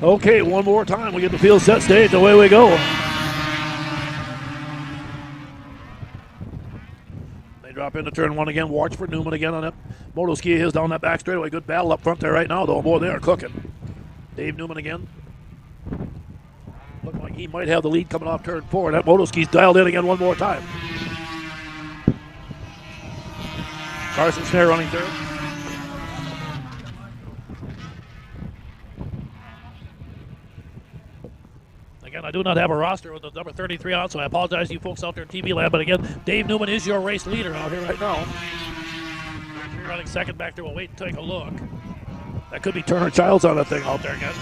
Speaker 1: Okay, one more time. We get the field set stage. Away we go. They drop into turn one again. Watch for Newman again on that moto ski of his down that back straightaway. Good battle up front there right now, though. Boy, they are cooking. Dave Newman again. Looking like he might have the lead coming off turn four. That moto ski's dialed in again one more time. Carson Snare running third. Again, I do not have a roster with the number 33 on, so I apologize to you folks out there in TV land. But again, Dave Newman is your race leader out here right now. You're running second back there. We'll wait and take a look. That could be Turner Childs on that thing out there again.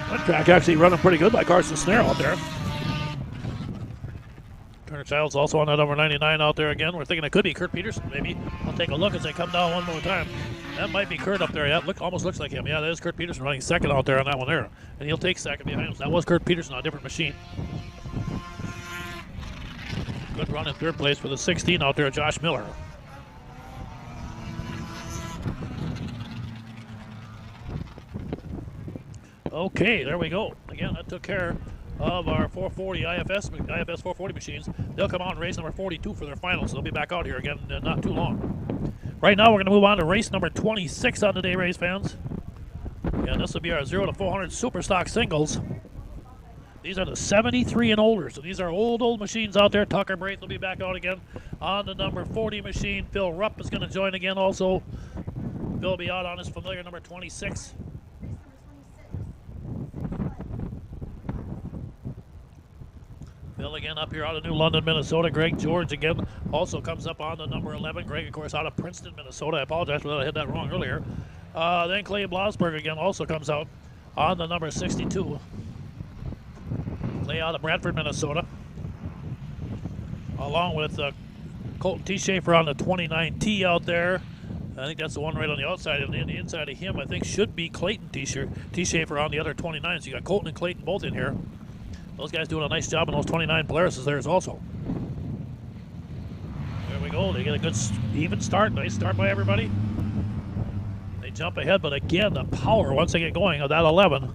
Speaker 1: That track actually running pretty good by Carson Snare out there. Turner Childs also on that number 99 out there again. We're thinking it could be Kurt Peterson, maybe. I'll take a look as they come down one more time. That might be Kurt up there. Yeah, almost looks like him. Yeah, that is Kurt Peterson running second out there on that one there. And he'll take second behind him. So that was Kurt Peterson on a different machine. Good run in third place for the 16 out there, Josh Miller. Okay, there we go. Again, that took care of our 440 IFS 440 machines. They'll come on race number 42 for their finals. So they'll be back out here again in not too long. Right now, we're going to move on to race number 26 on the day, race fans. And this will be our 0 to 400 Super Stock singles. These are the 73 and older. So these are old machines out there. Tucker Braith will be back out again on the number 40 machine. Phil Rupp is going to join again also. Phil will be out on his familiar number 26. Bill again up here out of New London, Minnesota. Greg George again also comes up on the number 11. Greg, of course, out of Princeton, Minnesota. I apologize for that. I had that wrong earlier. Then Clay Blasberg again also comes out on the number 62. Clay out of Bradford, Minnesota. Along with Colton T. Schaefer on the 29T out there. I think that's the one right on the outside. And then the inside of him, I think, should be Clayton T. Schaefer on the other 29. So you got Colton and Clayton both in here. Those guys doing a nice job in those 29 Polaris theirs also. There we go. They get a good even start. Nice start by everybody. They jump ahead, but again, the power once they get going of that 11.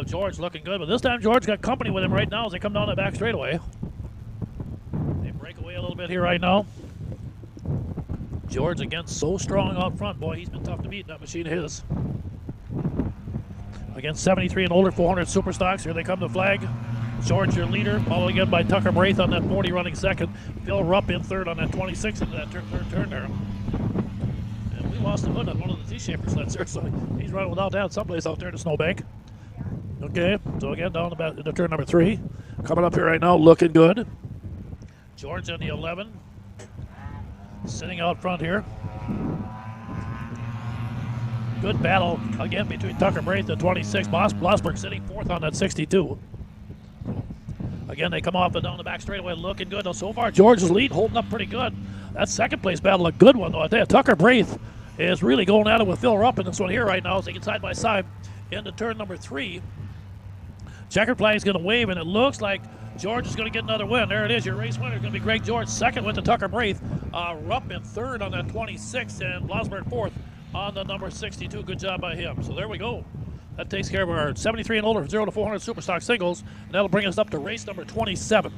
Speaker 1: George looking good, but this time George got company with him right now as they come down the back straightaway. They break away a little bit here right now. George again so strong out front. Boy, he's been tough to beat in that machine of his. Again, 73 and older, 400 Super Stocks. Here they come, the flag. George, your leader, followed again by Tucker Braith on that 40 running second. Phil Rupp in third on that 26 into that third turn there. And we lost the hood on one of the T-Schaefer sleds there, so he's running without that someplace out there in the snowbank. Okay, so again, down into turn number 3. Coming up here right now, looking good. George on the 11. Sitting out front here. Good battle again between Tucker Braith and 26. Blasberg sitting fourth on that 62. Again, they come off and down the back straightaway looking good. Now, so far, George's lead holding up pretty good. That second place battle, a good one, though. I tell you, Tucker Braith is really going at it with Phil Rupp in this one here right now as they get side by side into turn number 3. Checkered flag is going to wave, and it looks like George is going to get another win. There it is. Your race winner is going to be Greg George. Second went to Tucker Braith. Rupp in third on that 26, and Blasberg fourth on the number 62. Good job by him. So there we go. That takes care of our 73 and older 0 to 400 Super Stock singles, and that'll bring us up to race number 27.